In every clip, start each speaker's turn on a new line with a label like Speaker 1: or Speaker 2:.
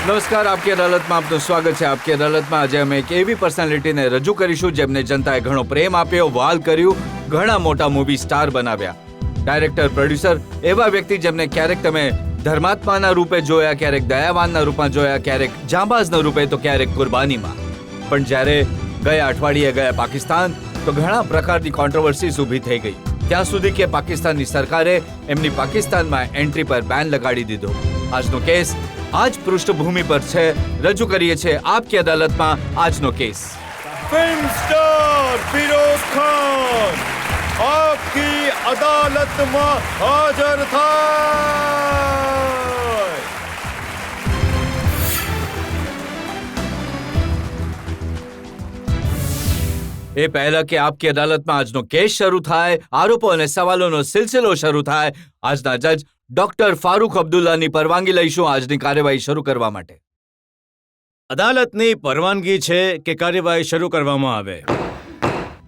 Speaker 1: નમસ્કાર, આપકી અદાલતમાં આપનું સ્વાગત છે. આપકી અદાલતમાં આજે અમે એક એવી પર્સનાલિટીને રજૂ કરીશું જેમને જનતાએ ઘણો પ્રેમ આપ્યો, વહાલ કર્યું, ઘણા મોટા મૂવી સ્ટાર બનાવ્યા. ડાયરેક્ટર, પ્રોડ્યુસર, એવા વ્યક્તિ જેમને ક્યારેક તમે ધર્માત્માના રૂપે જોયા, ક્યારેક દયાવાનના રૂપમાં જોયા, ક્યારેક જાંબાઝના રૂપે તો ક્યારેક કુરબાનીમાં. પણ જ્યારે ગયા અઠવાડિયે ગયા પાકિસ્તાન તો ઘણા પ્રકારની કોન્ટ્રોવર્સીઝ ઊભી થઈ ગઈ. ત્યાં સુધી કે પાકિસ્તાનની સરકારે એમની પાકિસ્તાનમાં એન્ટ્રી પર બેન લગાડી દીધો. આજનો કેસ આજ પૃષ્ઠભૂમિ પર છે. રજૂ કરીએ છીએ આપકી અદાલતમાં આજનો કેસ.
Speaker 2: ફિલ્મ સ્ટાર ફિરોઝ ખાન આપકી અદાલતમાં હાજર થાય.
Speaker 1: એ પહેલા કે આપકી અદાલતમાં આજનો કેસ શરૂ થાય, આરોપો અને સવાલોનો સિલસિલો શરૂ થાય, આજના જજ ડોક્ટર ફારૂક અબ્દુલ્લાની પરવાનગી લઈશું આજની કાર્યવાહી શરૂ કરવા માટે.
Speaker 2: અદાલતની પરવાનગી છે કે કાર્યવાહી શરૂ કરવામાં આવે.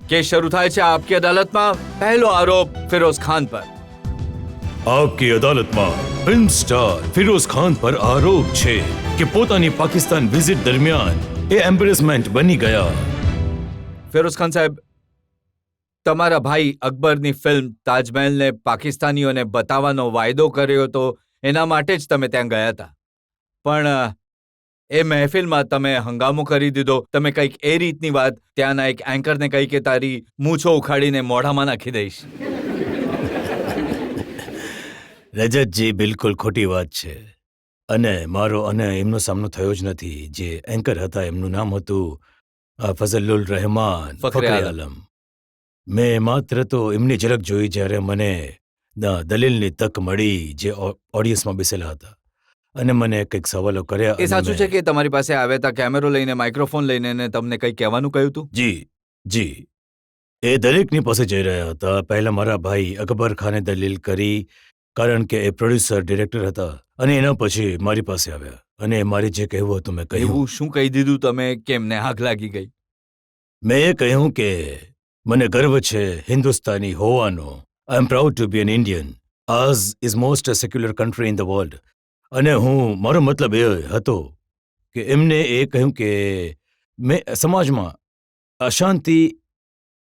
Speaker 1: કેસ શરૂ થાય છે આપકી અદાલતમાં. પહેલો આરોપ ફિરોઝ ખાન પર.
Speaker 2: આપકી અદાલતમાં ફિલ્મ સ્ટાર ફિરોઝ ખાન પર આરોપ છે કે પોતાની પાકિસ્તાન વિઝિટ દરમિયાન એ એમ્બેરેસમેન્ટ બની ગયા.
Speaker 1: ફિરોઝ ખાન સાહેબ, તમારા ભાઈ અકબરની ફિલ્મ તાજમહેલને પાકિસ્તાનીઓને બતાવવાનો વાયદો કર્યો હતો, એના માટે જ તમે ત્યાં ગયા હતા. પણ એ મહેફિલમાં તમે હંગામો કરી દીધો. તમે કંઈક એ રીતની વાત ત્યાંના એક એન્કરને કહી કે તારી મૂછો ઉખાડીને મોઢામાં નાખી દઈશ.
Speaker 2: રજતજી, બિલકુલ ખોટી વાત છે. અને મારો અને એમનો સામનો થયો જ નથી. જે એન્કર હતા એમનું નામ હતું ફઝલુર રહેમાન ફખરે આલમ. મેં માત્ર તો એમની ઝલક જોઈ જ્યારે મને દલીલની તક મળી, જે ઓડિયન્સમાં બેસેલા હતા, અને મને કંઈક સવાલો કર્યા.
Speaker 1: એ સાચું છે કે તમારી પાસે આવ્યા હતા કેમેરો લઈને, માઇક્રોફોન લઈને, અને તમને કંઈક કહેવાનું કહ્યું હતું?
Speaker 2: જી. એ દરેકની પાસે જઈ રહ્યા હતા. પહેલા મારા ભાઈ અકબર ખાને દલીલ કરી, કારણ કે એ પ્રોડ્યુસર ડિરેક્ટર હતા, અને એના પછી મારી પાસે આવ્યા અને મારે જે કહેવું હતું મેં કહ્યું.
Speaker 1: એવું શું કહી દીધું તમે કે એમને આગ લાગી ગઈ?
Speaker 2: મેં એ કહ્યું કે મને ગર્વ છે હિન્દુસ્તાની હોવાનો. I am proud to be an Indian. As is most secular country in the world. અને મારો મતલબ એ હતો કે એમને એ કહ્યું કે મેં સમાજમાં અશાંતિ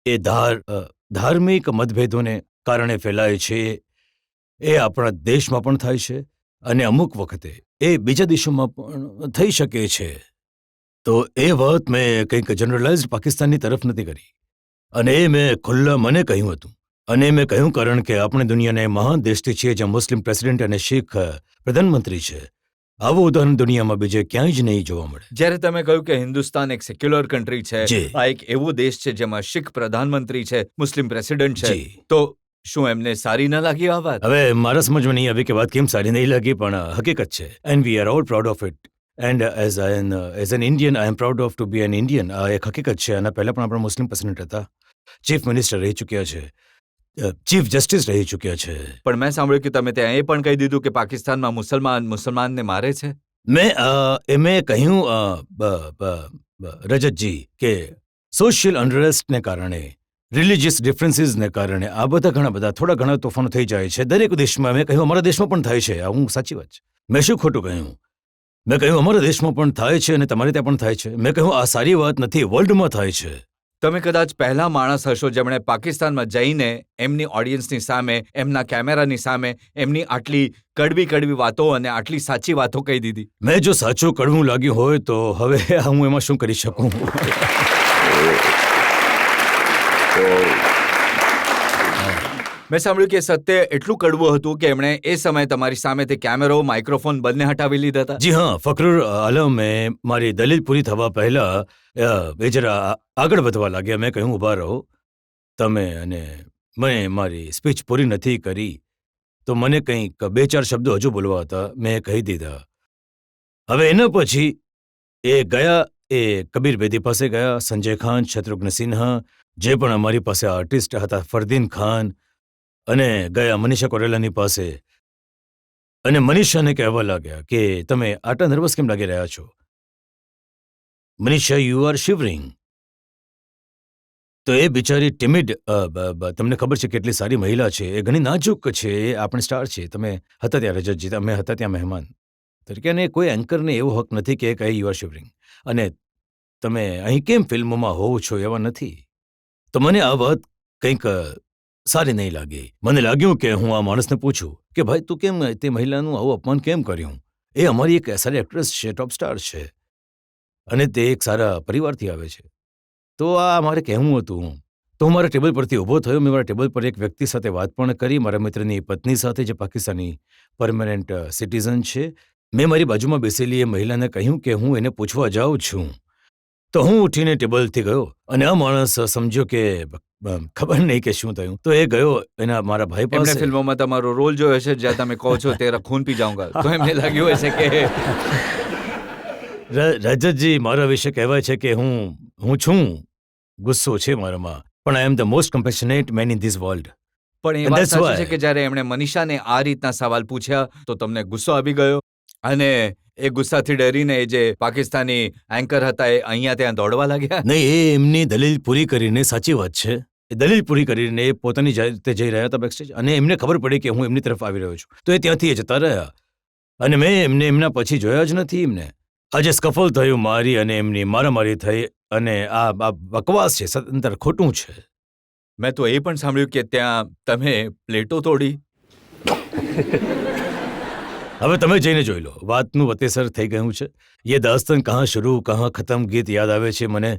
Speaker 2: એ ધાર્મિક મતભેદોને કારણે ફેલાય છે. એ આપણા દેશમાં પણ થાય છે, અને અમુક વખતે એ બીજા દેશોમાં પણ થઈ શકે છે. તો એ વાત મેં કંઈક જનરલાઇઝ પાકિસ્તાનની તરફ નથી કરી, અને એ મેં ખુલ્લા મને કહ્યું હતું. અને મેં કહ્યું કારણ કે આપણે દુનિયાના મહાન દેશથી છીએ જ્યાં મુસ્લિમ પ્રેસિડેન્ટ અને શીખ પ્રધાનમંત્રી છે. આવું ઉદાહરણ દુનિયામાં બીજે ક્યાંય જ નહીં જોવા મળે.
Speaker 1: જ્યારે તમે કહ્યું કે હિન્દુસ્તાન એક સેક્યુલર કન્ટ્રી છે,
Speaker 2: જી.
Speaker 1: આ એક એવો દેશ છે જેમાં શીખ પ્રધાનમંત્રી છે, મુસ્લિમ પ્રેસિડેન્ટ છે,
Speaker 2: જી.
Speaker 1: તો શું એમને સારી ન લાગી આ વાત?
Speaker 2: હવે મારા સમજમાં નહીં આવી કે વાત કેમ સારી નહીં લાગી, પણ હકીકત છે. And we are all proud of it. And as an Indian I am proud of to be an Indian. આ એક હકીકત છે. આના પહેલા પણ આપણા મુસ્લિમ પ્રેસિડેન્ટ હતા, ચીફ મિનિસ્ટર રહી ચૂક્યા છે, ચીફ જસ્ટિસ રહી ચૂક્યા છે.
Speaker 1: પણ મેં સાંભળ્યું કે તમે ત્યાં એ પણ કહી દીધું કે પાકિસ્તાનમાં મુસલમાનને મારે છે.
Speaker 2: મેં કહ્યું રજતજી કે સોશિયલ અનરેસ્ટને કારણે, રિલિજિયસ ડિફરન્સીસને કારણે આ ઘણા બધા થોડા ઘણા તોફાનો થઈ જાય છે દરેક દેશમાં. મેં કહ્યું અમારા દેશમાં પણ થાય છે. હું સાચી વાત છે. મેં શું ખોટું કહ્યું? મેં કહ્યું અમારા દેશમાં પણ થાય છે અને તમારે ત્યાં પણ થાય છે. મેં કહ્યું આ સારી વાત નથી, વર્લ્ડમાં થાય છે.
Speaker 1: તમે કદાચ પહેલા માણસ હશો જેમણે પાકિસ્તાનમાં જઈને એમની ઓડિયન્સની સામે, એમના કેમેરાની સામે એમની આટલી કડવી વાતો અને આટલી સાચી વાતો કહી દીધી.
Speaker 2: મેં જો સાચું કડવું લાગ્યું હોય તો હવે હું એમાં શું કરી શકું?
Speaker 1: મેં સાંભળ્યું કે સત્ય એટલું કડવું હતું કે એમણે એ સમયે તમારી સામેથી કેમેરો, માઇક્રોફોન બંને હટાવી લીધા હતા.
Speaker 2: જી હા, ફખરુર આલમે મારી દલીલ પૂરી થવા પહેલા એ જરા આગળ વધવા લાગ્યા. મેં કહ્યું ઊભા રહો તમે, અને મેં મારી સ્પીચ પૂરી નથી કરી તો મને કંઈક 2-4 શબ્દો હજુ બોલવા હતા. મેં કહી દીધા. હવે એના પછી એ ગયા, એ કબીર બેદી પાસે ગયા, સંજય ખાન, શત્રુઘ્ન સિન્હા, જે પણ અમારી પાસે આર્ટિસ્ટ હતા, ફરદીન ખાન, અને ગયા મનીષા કોરેલાની પાસે. અને મનીષાને કહેવા લાગ્યા કે તમે આટલા નર્વસ કેમ લાગી રહ્યા છો? Manisha, you are shivering. તો એ બિચારી ટિમિડ, તમને ખબર છે કેટલી સારી મહિલા છે, એ ઘણી નાજુક છે, એ આપણે સ્ટાર છે. તમે હતા ત્યાં રજતજી, તમે હતા ત્યાં મહેમાન. તરીકે અને કોઈ એન્કરને એવો હક નથી કે કહે યુ આર શિવરિંગ અને તમે અહીં કેમ ફિલ્મોમાં હોવ છો એવા નથી. તો મને આ વાત કંઈક સારી નહીં લાગી. મને લાગ્યું કે હું આ માણસને પૂછું કે ભાઈ તું કેમ તે મહિલાનું આવું અપમાન કેમ કર્યું? એ અમારી એક સારી એક્ટ્રેસ છે, ટોપ સ્ટાર છે અને તે એક સારા પરિવારથી આવે છે. તો આ મારે કહેવું હતું. તો હું મારા ટેબલ પરથી ઊભો થયો. મેં મારા ટેબલ પર એક વ્યક્તિ સાથે વાત પણ કરી, મારા મિત્રની પત્ની સાથે, જે પાકિસ્તાની પરમેનન્ટ સિટીઝન છે. મેં મારી બાજુમાં બેસેલી એ મહિલાને કહ્યું કે હું એને પૂછવા જાઉં છું. તો હું ઉઠીને ટેબલથી ગયો અને આ માણસ સમજ્યો કે ખબર નહીં કે શું થયું. તો એ ગયો એના મારા ભાઈ
Speaker 1: એમણે
Speaker 2: પાસે.
Speaker 1: ફિલ્મોમાં તમારો રોલ જોયો છે જ્યાં તમે કહો છો તેરા ખૂન પી જાઉંગા, તો એમને લાગ્યું હશે કે
Speaker 2: રજતજી મારા વિશે કહેવાય છે કે હું છું, ગુસ્સો છે મારામાં, પણ I am the most compassionate man in this world.
Speaker 1: પણ એ
Speaker 2: And
Speaker 1: વાત
Speaker 2: that's
Speaker 1: સાચી
Speaker 2: why.
Speaker 1: છે કે જ્યારે એમણે મનીષાને આ રીતના સવાલ પૂછ્યા તો તમને ગુસ્સો આવી ગયો અને એ ગુસ્સાથી ડરીને એ જે પાકિસ્તાની એન્કર હતા એ અહીંયા ત્યાં દોડવા લાગ્યા.
Speaker 2: નહીં, એ એમની દલીલ પૂરી કરીને, સાચી વાત છે, એ દલીલ પૂરી કરીને એ પોતાની રીતે જઈ રહ્યા હતા બેકસ્ટેજ અને એમને ખબર પડી કે હું એમની તરફ આવી રહ્યો છું. તો એ ત્યાંથી એ જતા રહ્યા અને મેં એમને એમના પછી જોયા જ નથી. એમને આજે સ્કફલ થયું, મારી અને એમની મારામારી થઈ અને આ બકવાસ છે, સદંતર ખોટું છે.
Speaker 1: મેં તો એ પણ સાંભળ્યું કે ત્યાં તમે પ્લેટો તોડી.
Speaker 2: હવે તમે જઈને જોઈ લો, વાતનું વતેસર થઈ ગયું છે. યે દાસ્તાન કહાં શરૂ કહાં ખતમ ગીત યાદ આવે છે મને.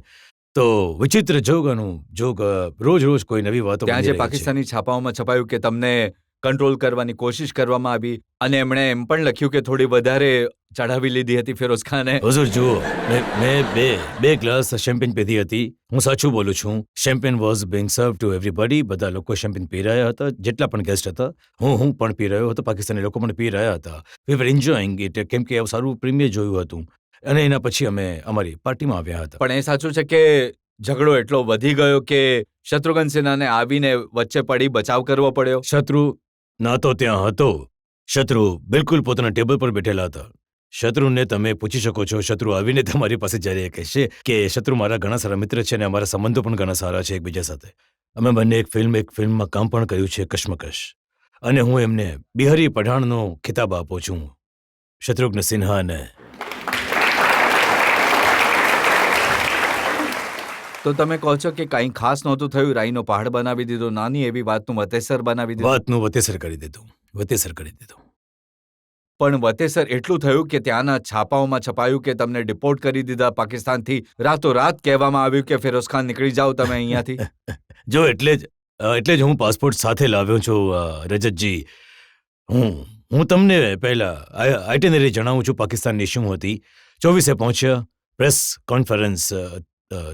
Speaker 2: તો વિચિત્ર જોગનું જોગ, રોજ રોજ કોઈ નવી વાતો
Speaker 1: ત્યાં
Speaker 2: બની
Speaker 1: જે
Speaker 2: રહી છે.
Speaker 1: પાકિસ્તાની છાપાઓમાં છપાયું કે તમને કંટ્રોલ કરવાની કોશિશ કરવામાં આવી અને એમણે એમ પણ લખ્યું કે થોડી વધારે ચઢાવી લીધી હતી ફિરોઝ ખાને.
Speaker 2: હુઝુર જુઓ, મેં બે ગ્લાસ શેમ્પેન પીધી હતી. હું સાચું બોલું છું. શેમ્પેન વોઝ બીંગ સર્વ ટુ એવરીબડી. બધા લોકો શેમ્પેન પી રહ્યા હતા, જેટલા પણ ગેસ્ટ હતા. હું પણ પી રહ્યો હતો, પાકિસ્તાની લોકો પણ પી રહ્યા હતા. વી વર એન્જોયિંગ ઇટ, કેમ કે એવું સારું પ્રીમિયર જોયું હતું અને એના પછી અમે અમારી પાર્ટીમાં આવ્યા હતા.
Speaker 1: પણ એ સાચું છે કે ઝઘડો એટલો વધી ગયો કે શત્રુઘ્ન સિન્હાને આવીને વચ્ચે પડી બચાવ કરવો પડ્યો.
Speaker 2: શત્રુ ના તો ત્યાં હતો. શત્રુ બિલકુલ પોતાના ટેબલ પર બેઠેલા હતા. શત્રુને તમે પૂછી શકો છો. શત્રુ આવીને તમારી પાસે જ્યારે એ કહેશે કે શત્રુ મારા ઘણા સારા મિત્ર છે અને અમારા સંબંધો પણ ઘણા સારા છે એકબીજા સાથે. અમે બંને એક ફિલ્મમાં કામ પણ કર્યું છે, કશ્મકશ, અને હું એમને બિહારી પઠાણનો ખિતાબ આપું છું, શત્રુઘ્ન સિન્હાને.
Speaker 1: તો તમે કહો છો કે કંઈ ખાસ નહોતું થયું, રાઈનો પહાડ બનાવી દીધો, નાની એવી વાતનું વતેસર બનાવી દીધું.
Speaker 2: વાતનું વતેસર કરી દીધું.
Speaker 1: પણ વતેસર એટલું થયું કે ત્યાંના છાપાઓમાં છપાયું કે તમને ડિપોર્ટ કરી દીધા પાકિસ્તાનથી. રાતોરાત કહેવામાં આવ્યું કે ફિરોઝ ખાન નીકળી જાઓ તમે અહીંયાથી.
Speaker 2: જો એટલે જ હું પાસપોર્ટ સાથે લાવ્યો છું, રજતજી. હું તમને પહેલા આઇટિનરી જણાવું છું પાકિસ્તાનની શું હતી. 24 પહોંચ્યા, પ્રેસ કોન્ફરન્સ,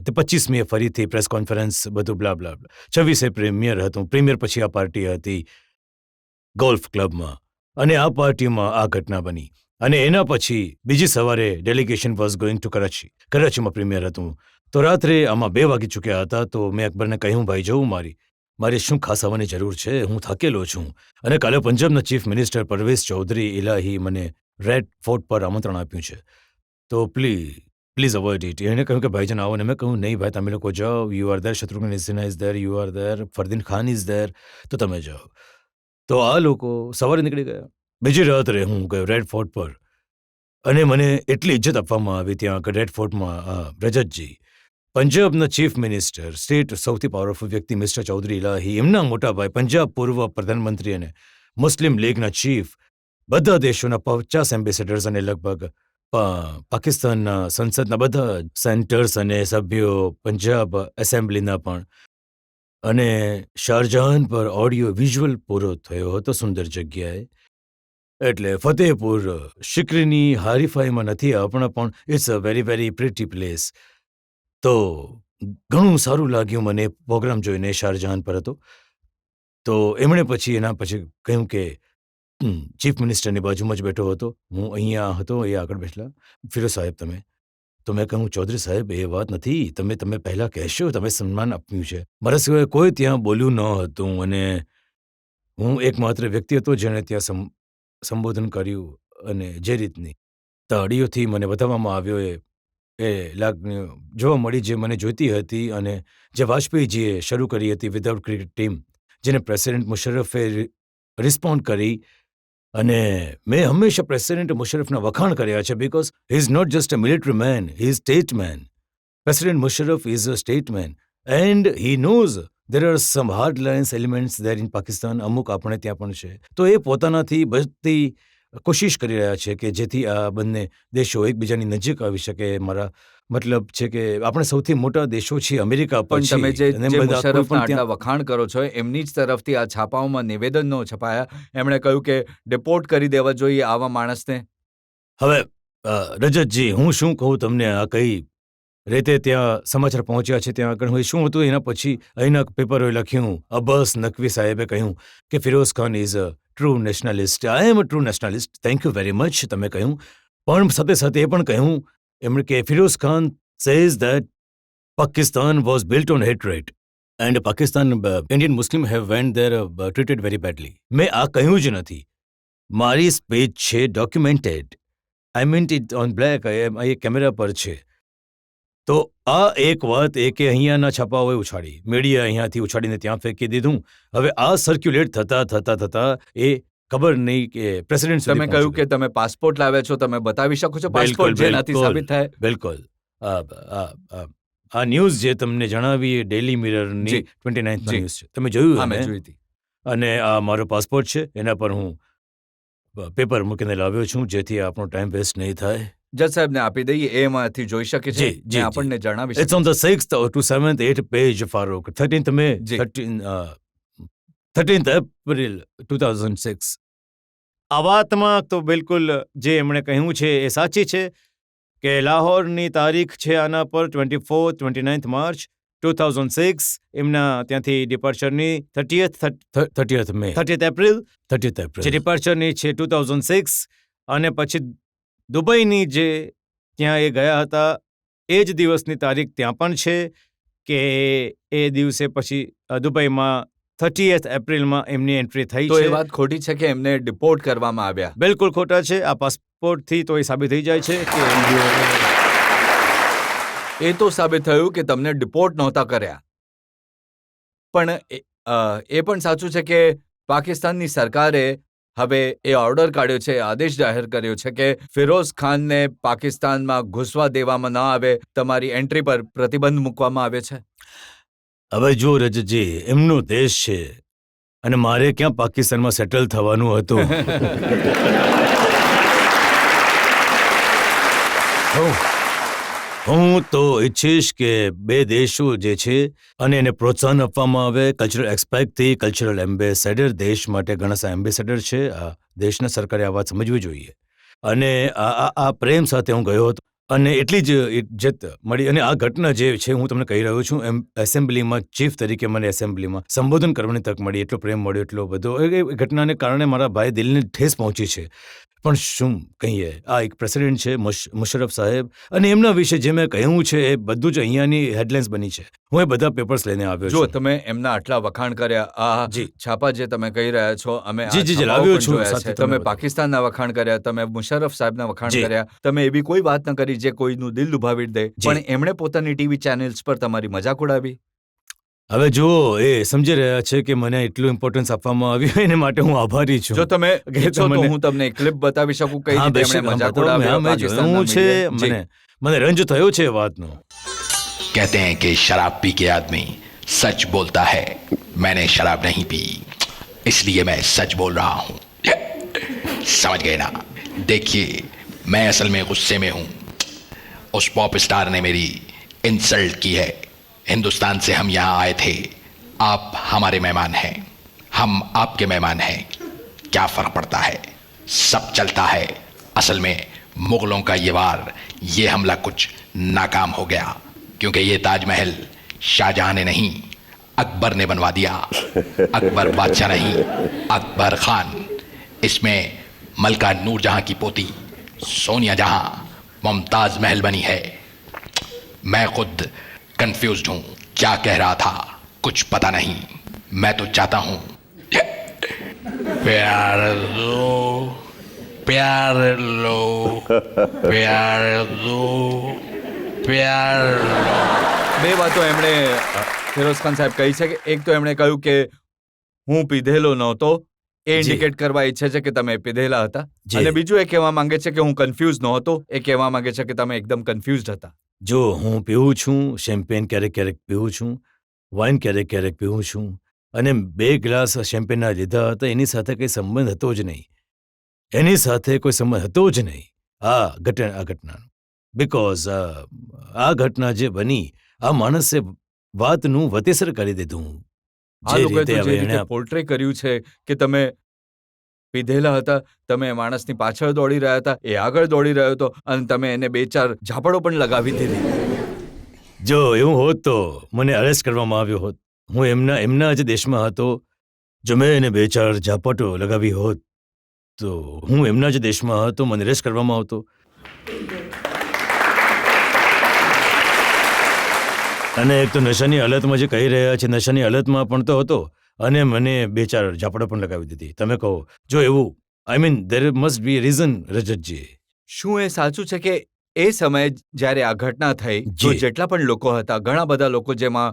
Speaker 2: તે 25મીએ ફરીથી પ્રેસ કોન્ફરન્સ, બધું બ્લા બ્લા બ્લા. 26 પ્રીમિયર હતું. પ્રીમિયર પછી આ પાર્ટી હતી ગોલ્ફ ક્લબમાં અને આ પાર્ટીમાં આ ઘટના બની અને એના પછી બીજી સવારે delegation was going to Karachi. કરાચીમાં પ્રીમિયર હતું. તો રાત્રે આમાં 2 વાગી ચૂક્યા હતા. તો મેં અકબરને કહ્યું, ભાઈ જવું, મારી શું ખાસ આવવાની જરૂર છે, હું થાકેલો છું. અને કાલે પંજાબના ચીફ મિનિસ્ટર પરવેઝ ચૌધરી ઇલાહી મને રેડ ફોર્ટ પર આમંત્રણ આપ્યું છે. તો પ્લીઝ અવોઇડ ઇટ. એણે કહ્યું કે ભાઈજાન આવો ને. મેં કહ્યું નહીં ભાઈ, તમે લોકો જાઓ. You are there, Shatrughan Sinha is there, you are there, Fardeen Khan is there, તો તમે જાઓ. તો આ લોકો સવારે નીકળી ગયા. બીજી રાત્રે હું ગયો રેડ ફોર્ટ પર અને મને એટલી ઇજ્જત આપવામાં આવી ત્યાં રેડ ફોર્ટમાં. રજતજી, પંજાબના ચીફ મિનિસ્ટર, સ્ટેટ સૌથી પાવરફુલ વ્યક્તિ મિસ્ટર ચૌધરી ઇલાહી, એમના મોટા ભાઈ, પંજાબ પૂર્વ પ્રધાનમંત્રી અને મુસ્લિમ લીગના ચીફ, બધા દેશોના 50 એમ્બેસેડર્સ અને લગભગ પાકિસ્તાનના સંસદના બધા સેન્ટર્સ અને સભ્યો, પંજાબ એસેમ્બલીના પણ, અને શારજહાન પર ઓડિયો વિઝ્યુઅલ પૂરો થયો હતો સુંદર જગ્યાએ. એટલે ફતેહપુર શિકરીની હારીફાઈમાં નથી આપણા, પણ it's a very very pretty place. તો ઘણું સારું લાગ્યું મને પ્રોગ્રામ જોઈને. શારજહાન પર હતો. તો એમણે પછી એના પછી કહ્યું કે ચીફ મિનિસ્ટરની બાજુમાં જ બેઠો હતો, હું અહીંયા હતો, એ આગળ બેઠેલા, ફિરોઝ સાહેબ તમે. તો મેં કહ્યું, ચૌધરી સાહેબ એ વાત નથી, તમે પહેલાં કહેશો, તમે સન્માન આપ્યું છે. મારા સિવાય કોઈ ત્યાં બોલ્યું ન હતું અને હું એકમાત્ર વ્યક્તિ હતો જેણે ત્યાં સંબોધન કર્યું અને જે રીતની તાળીઓથી મને બતાવવામાં આવ્યો એ લાગણીઓ જોવા મળી જે મને જોઈતી હતી. અને જે વાજપેયીજીએ શરૂ કરી હતી વિધાઉટ ક્રિકેટ ટીમ, જેને પ્રેસિડેન્ટ મુશર્રફે રિસ્પોન્ડ કરી અને મેં હંમેશા પ્રેસિડેન્ટ મુશરફના વખાણ કર્યા છે because he is not just a military man, he is statesman. President Musharraf is a statesman and he knows there are some hard lines elements there in Pakistan, અમુક આપણે ત્યાં પણ છે. તો એ પોતાનાથી બધી કોશિશ કરી રહ્યા છે કે જેથી આ બંને દેશો એકબીજાની નજીક આવી શકે. મારા મતલબ છે કે આપણે સૌથી મોટા દેશો છીએ અમેરિકા
Speaker 1: પણ તમે જે
Speaker 2: પછી, અને
Speaker 1: જે
Speaker 2: બધા કોઈ
Speaker 1: મુશર્રફના
Speaker 2: પણ
Speaker 1: આટલા
Speaker 2: ત્યાં
Speaker 1: વખાણ કરો છો એમની જ તરફથી આ છાપાઓમાં નિવેદનો છપાયા. એમણે કહ્યું કે ડિપોર્ટ કરી દેવા જોઈએ આવા માણસને.
Speaker 2: હવે રજતજી, હું શું કહું તમને, આ કઈ રીતે ત્યાં સમાચાર પહોંચ્યા છે ત્યાં આગળ હોય શું હતું એના પછી અહીંના પેપરોએ લખ્યું, અબ્બાસ નકવી સાહેબે કહ્યું કે Firoz Khan is a true nationalist. I am a true nationalist, thank you very much તમે કહ્યું. પણ સાથે સાથે એ પણ કહ્યું એમણે કે Firoz Khan says that Pakistan was built on hatred and Pakistan Indian Muslim have went there treated very badly. મેં આ કહ્યું જ નથી, મારી સ્પીચ છે documented, I meant it on black, એ કેમેરા પર છે. તો આ એક વાત એ કે અહીંયાના છાપાઓએ ઉછાળી, મીડિયા અહીંયાથી ઉછાળીને ત્યાં ફેંકી દીધું. હવે આ સર્ક્યુલેટ થતા એ ખબર નહીં કે પ્રેસિડેન્ટ
Speaker 1: તમે કહ્યું કે તમે પાસપોર્ટ લાવ્યા છો, તમે બતાવી શકો છો પાસપોર્ટ જેનાથી સાબિત થાય.
Speaker 2: બિલકુલ. આ ન્યૂઝ જે તમને જણાવી એ ડેઇલી મિરરની
Speaker 1: જી.
Speaker 2: 29th
Speaker 1: જી.
Speaker 2: ન્યૂઝ છે, તમે જોયું
Speaker 1: હા, મેં
Speaker 2: એને?
Speaker 1: જોઈ હતી.
Speaker 2: અને આ મારો પાસપોર્ટ છે, એના પર હું પેપર મૂકીને લાવ્યો છું જેથી આપણો ટાઈમ વેસ્ટ નહીં થાય.
Speaker 1: જજ સાહેબને આપી દઈએ, એ એમાંથી જોઈ શકે છે
Speaker 2: જી, જી,
Speaker 1: ને આપણને જણાવી
Speaker 2: it's on the 6th to 7th 8 page Farooq, 13th May,
Speaker 1: જી.
Speaker 2: 13th April 2006. આ વાતમાં તો બિલકુલ જે એમણે કહ્યું છે એ સાચી છે કે લાહોરની તારીખ છે આના પર 24th 29th માર્ચ 2006, એમના ત્યાંથી ડિપાર્ચરની 30th મે, 30th એપ્રિલ જે ડિપાર્ચરની છે 2006, અને પછી દુબઈની જે ત્યાં એ ગયા હતા એ જ દિવસની તારીખ ત્યાં પણ છે કે એ દિવસે પછી દુબઈમાં 30th એપ્રિલમાં એમની એન્ટ્રી થઈ
Speaker 1: તો
Speaker 2: છે.
Speaker 1: એ વાત ખોટી છે કે એમને ડિપોર્ટ કરવામાં આવ્યા?
Speaker 2: બિલકુલ ખોટા છે. આ પાસપોર્ટથી તો એ સાબિત થઈ જાય છે કે
Speaker 1: એ તો સાબિત થયું કે તમને ડિપોર્ટ નહોતા કર્યા. પણ એ પણ સાચું છે કે પાકિસ્તાનની સરકારે હવે એ ઓર્ડર કાઢ્યો છે, આદેશ જાહેર કર્યો છે કે ફિરોઝ ખાનને પાકિસ્તાનમાં ઘૂસવા દેવામાં ન આવે, તમારી એન્ટ્રી પર પ્રતિબંધ મૂકવામાં આવ્યો છે.
Speaker 2: હવે જો રજતજી, એમનો દેશ છે અને મારે ક્યાં પાકિસ્તાનમાં સેટલ થવાનું હતું. હું તો ઈચ્છીશ કે બે દેશો જે છે અને એને પ્રોત્સાહન આપવામાં આવે કલ્ચરલ એસ્પેક્ટથી. કલ્ચરલ એમ્બેસેડર, દેશ માટે ઘણા સા એમ્બેસેડર છે. આ દેશના સરકારે આ વાત સમજવી જોઈએ. અને આ પ્રેમ સાથે હું ગયો હતો અને એટલી જ ઇજ્જત મળી. અને આ ઘટના જે છે હું તમને કહી રહ્યો છું, એસેમ્બલીમાં ચીફ તરીકે મને એસેમ્બલીમાં સંબોધન કરવાની તક મળી, એટલો પ્રેમ મળ્યો, એટલો બધો. એ ઘટનાને કારણે મારા ભાઈ દિલને ઠેસ પહોંચી છે. પણ શું કહીએ, આ એક પ્રેસિડેન્ટ છે મુશરફ સાહેબ, અને એમના વિશે જે મેં કહ્યું છે એ બધું જ અહીંયાની હેડલાઇન્સ બની છે. હું એ બધા પેપર્સ લઈને આવ્યો
Speaker 1: જો
Speaker 2: છું.
Speaker 1: તમે એમના આટલા વખાણ કર્યા, આ
Speaker 2: જી.
Speaker 1: છાપા જે તમે કહી રહ્યા છો, અમે આ
Speaker 2: જી, જી, જી,
Speaker 1: છાપાઓ
Speaker 2: લાવ્યો
Speaker 1: પણ
Speaker 2: છું
Speaker 1: જોયા
Speaker 2: સાથે
Speaker 1: છે.
Speaker 2: તમને
Speaker 1: તમે
Speaker 2: બતાવું.
Speaker 1: પાકિસ્તાનના વખાણ કર્યા, તમે મુશર્રફ સાહેબના વખાણ
Speaker 2: જી.
Speaker 1: કર્યા, તમે એવી કોઈ વાત ન કરી જે કોઈનું દિલ દુભાવી દે,
Speaker 2: જી.
Speaker 1: પણ એમણે પોતાની ટીવી ચેનલ્સ પર તમારી મજાક ઉડાવી.
Speaker 2: હવે જો એ સમજી રહ્યા છે કે મને એટલું ઇમ્પોર્ટન્સ આપવામાં આવ્યું, એને માટે હું આભારી છું.
Speaker 1: જો તમે
Speaker 2: કે
Speaker 1: ઈચ્છો તો
Speaker 2: તમને-
Speaker 1: હું તમને એક ક્લિપ બતાવી શકું કઈ
Speaker 2: હા,
Speaker 1: રીતે
Speaker 2: બેશક,
Speaker 1: એમણે
Speaker 2: હા,
Speaker 1: મજાક
Speaker 2: બતાવો.
Speaker 1: ઉડાવ્યો
Speaker 2: મેં
Speaker 1: પાકિસ્તાનના
Speaker 2: જોયું છે,
Speaker 1: મીડિયાએ. જી.
Speaker 2: મને રંજ થયો છે એ વાતનો.
Speaker 3: कहते हैं कि शराब पी के आदमी सच बोलता है. मैंने शराब नहीं पी, इसलिए मैं सच बोल रहा हूं. समझ गए ना? देखिए, मैं असल में गुस्से में हूं. उस पॉप स्टार ने मेरी इंसल्ट की है. हिंदुस्तान से हम यहाँ आए थे. आप हमारे मेहमान हैं, हम आपके मेहमान हैं. क्या फर्क पड़ता है? सब चलता है. असल में मुगलों का ये वार, ये हमला कुछ नाकाम हो गया, क्योंकि ये ताजमहल शाहजहां ने नहीं, अकबर ने बनवा दिया. अकबर बादशाह नहीं, अकबर खान. इसमें मलका नूरजहां की पोती सोनिया जहां मुमताज महल बनी है. मैं खुद कंफ्यूज्ड हूं, क्या कह रहा था कुछ पता नहीं. मैं तो चाहता हूं प्यार दो, प्यार लो, प्यार दो, प्यार लो.
Speaker 1: બે વાતો એમણે ફિરોઝ ખાન સાહેબ કહી છે કે એક તો એમણે કહ્યું કે હું પીધેલો નહોતો, એ ઇન્ડિકેટ કરવા ઈચ્છે છે કે તમે પીધેલા હતા.
Speaker 2: જી.
Speaker 1: અને બીજું એ કહેવા માંગે છે કે હું કન્ફ્યુઝ નહોતો. એ કહેવા માંગે છે કે તમે એકદમ કન્ફ્યુઝડ હતા.
Speaker 2: જો હું પીવું છું, શેમ્પેન ક્યારેક ક્યારેક પીવું છું, વાઇન ક્યારેક ક્યારેક પીવું છું, અને 2 ગ્લાસ શેમ્પેનના લીધા હતા, એની સાથે કંઈ સંબંધ હતો જ નહીં. એની સાથે કોઈ સંબંધ હતો જ નહીં આ ઘટનાનો. બિકોઝ આ ઘટના જે બની, આ માણસે વાતનું વતેસર કરી દીધું.
Speaker 1: આ
Speaker 2: જે
Speaker 1: લોકોએ તો
Speaker 2: રીતે
Speaker 1: જે
Speaker 2: હવે
Speaker 1: રીતે
Speaker 2: એણે
Speaker 1: પોર્ટ્રે કર્યું છે કે તમે પીધેલા હતા, તમે માણસની પાછળ દોડી રહ્યા હતા, એ આગળ દોડી રહ્યો હતો અને તમે એને 2-4 ઝાપડો પણ લગાવી દીધી.
Speaker 2: જો એવું હોત તો મને અરેસ્ટ કરવામાં આવ્યો હોત. હું એમના જ દેશમાં હતો. જો મેં એને 2-4 ઝાપટો લગાવી હોત તો હું એમના જ દેશમાં હતો, મને અરેસ્ટ કરવામાં આવતો. અને એક તો નશાની હાલતમાં જે કહી રહ્યા છે, નશાની હાલતમાં પણ તો હતો, અને મને 2-4 ઝાપડા પણ લગાવી દીધી. તમે કહો, જો એવું, I mean there must be a reason, Rajatji.
Speaker 1: શું એ સાચું છે કે એ સમયે જ્યારે આ ઘટના થઈ તો
Speaker 2: જી.
Speaker 1: જેટલા પણ લોકો હતા, ઘણા બધા લોકો, જેમાં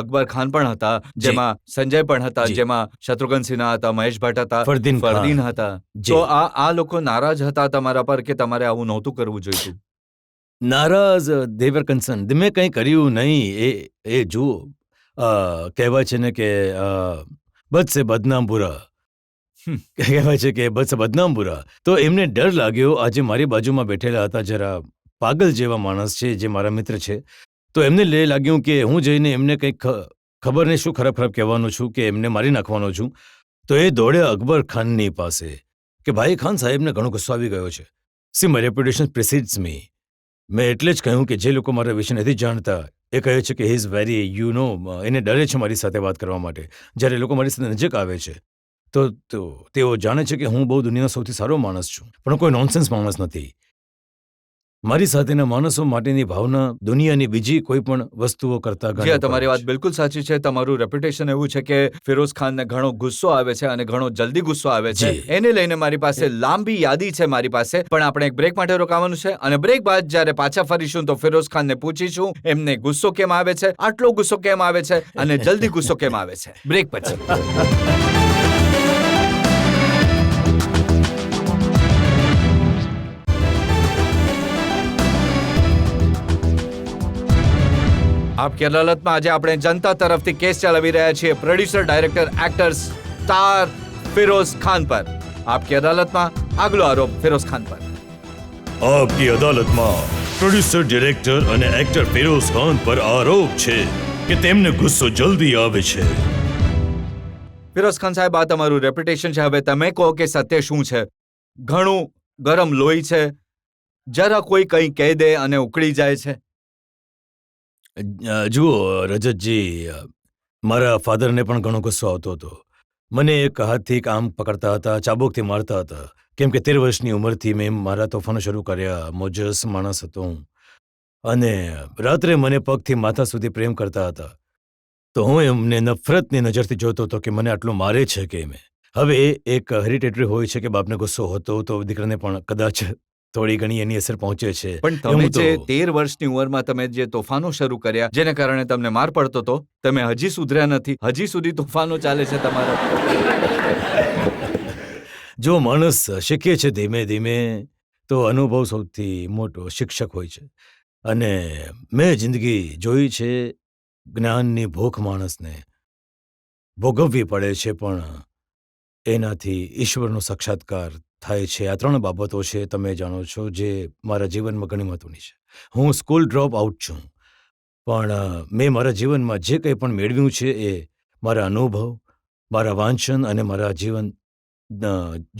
Speaker 1: અકબર ખાન પણ હતા, જેમાં સંજય પણ હતા,
Speaker 2: જી.
Speaker 1: જેમાં શત્રુઘ્ન સિન્હા હતા, મહેશ ભટ્ટ હતા,
Speaker 2: ફરદીન ખાન.
Speaker 1: ફરદીન હતા,
Speaker 2: જી.
Speaker 1: તો આ લોકો નારાજ હતા તમારા પર કે તમારે આવું નહોતું કરવું જોઈતું?
Speaker 2: નારાજ, દેવર કન્સર્ન. મેં કંઈ કર્યું નહીં. એ જુઓ, કહેવાય છે ને કે બદ સે બદનામ બુરા. કહેવાય છે કે બદ સે બદનામ બુરા. તો એમને ડર લાગ્યો. આજે મારી બાજુમાં બેઠેલા હતા જરા પાગલ જેવા માણસ છે, જે મારા મિત્ર છે. તો એમને લાગ્યું કે હું જઈને એમને કંઈક ખબર નહીં શું ખરાબ કહેવાનું છું, કે એમને મારી નાખવાનો છું. તો એ દોડ્યા અકબર ખાનની પાસે કે ભાઈ ખાન સાહેબને ઘણો ગુસ્સો આવી ગયો છે. સી માય રેપ્યુટેશન પ્રિસીડ્સ મી. મેં એટલે જ કહ્યું કે જે લોકો મારા વિશે નથી જાણતા, એ કહે છે કે હી ઇઝ વેરી એને ડરે છે મારી સાથે વાત કરવા માટે. જ્યારે લોકો મારી સાથે નજીક આવે છે તો તેઓ જાણે છે કે હું બહુ દુનિયાનો સૌથી સારો માણસ છું, પણ કોઈ નોનસેન્સ માણસ નથી. મારી સાથેના માણસો માટેની ભાવના દુનિયાની બીજી કોઈ પણ વસ્તુઓ કરતા
Speaker 1: જી, તમારી વાત બિલકુલ સાચી છે. તમારું રેપ્યુટેશન એવું છે કે ફિરોઝ ખાનને ઘણો ગુસ્સો આવે છે અને ઘણો જલ્દી ગુસ્સો આવે છે.
Speaker 2: જી.
Speaker 1: એને લઈને મારી પાસે લાંબી યાદી છે મારી પાસે, પણ આપણે એક બ્રેક માટે રોકાવાનું છે અને બ્રેક બાદ જ્યારે પાછા ફરીશું તો ફિરોઝ ખાનને પૂછીશું એમને ગુસ્સો કેમ આવે છે, આટલો ગુસ્સો કેમ આવે છે અને જલ્દી ગુસ્સો કેમ આવે છે. બ્રેક પછી. આપકી અદાલતમાં આજે આપણે જનતા તરફથી કેસ ચલાવી રહ્યા છીએ producer, director, actor, star Firoz Khan પર. આપકી અદાલતમાં આગલો આરોપ ફિરોઝ ખાન પર.
Speaker 2: આપકી અદાલતમાં પ્રોડ્યુસર, ડિરેક્ટર અને એક્ટર ફિરોઝ ખાન પર આરોપ છે કે તેમને ગુસ્સો જલ્દી આવે છે.
Speaker 1: ફિરોઝ ખાન સાહેબ, આ તમારું રેપ્યુટેશન છે. હવે તમે કહો કે સત્ય શું છે? ઘણું ગરમ લોહી છે, જરા કોઈ કંઈ કહી દે અને ઉકળી જાય છે.
Speaker 2: જુઓ રજતજી, મારા ફાધરને પણ ઘણો ગુસ્સો આવતો હતો. મને એક હાથથી કામ પકડતા હતા, ચાબુકથી મારતા હતા, કેમ કે 13 વર્ષની ઉંમરથી મેં મારા તોફાનો શરૂ કર્યા. મોજસ માણસ હતો હું, અને રાત્રે મને પગથી માથા સુધી પ્રેમ કરતા હતા. તો હું એમને નફરતની નજરથી જોતો હતો કે મને આટલો મારે છે કેમ. હવે એક હેરિટેટરી હોય છે કે બાપને ગુસ્સો હતો તો દીકરાને પણ કદાચ થોડી ઘણી એની અસર પહોંચે છે.
Speaker 1: પણ તમે જે 13 વર્ષની ઉંમરમાં તમે જે તોફાનો શરૂ કર્યા, જેને કારણે તમને માર પડતો હતો, તમે હજી સુધર્યા નથી, હજી સુધી તોફાનો ચાલે છે તમારા.
Speaker 2: જો માણસ શીખે છે ધીમે ધીમે તો અનુભવ સૌથી મોટો શિક્ષક હોય છે. અને મેં જિંદગી જોઈ છે, જ્ઞાનની ભૂખ માણસને ભોગવવી પડે છે, પણ એનાથી ઈશ્વરનો સાક્ષાત્કાર થાય છે. આ 3 બાબતો છે, તમે જાણો છો, જે મારા જીવનમાં ઘણી મહત્વની છે. હું સ્કૂલ ડ્રોપ આઉટ છું, પણ મેં મારા જીવનમાં જે કંઈ પણ મેળવ્યું છે એ મારા અનુભવ, મારા વાંચન અને મારા જીવન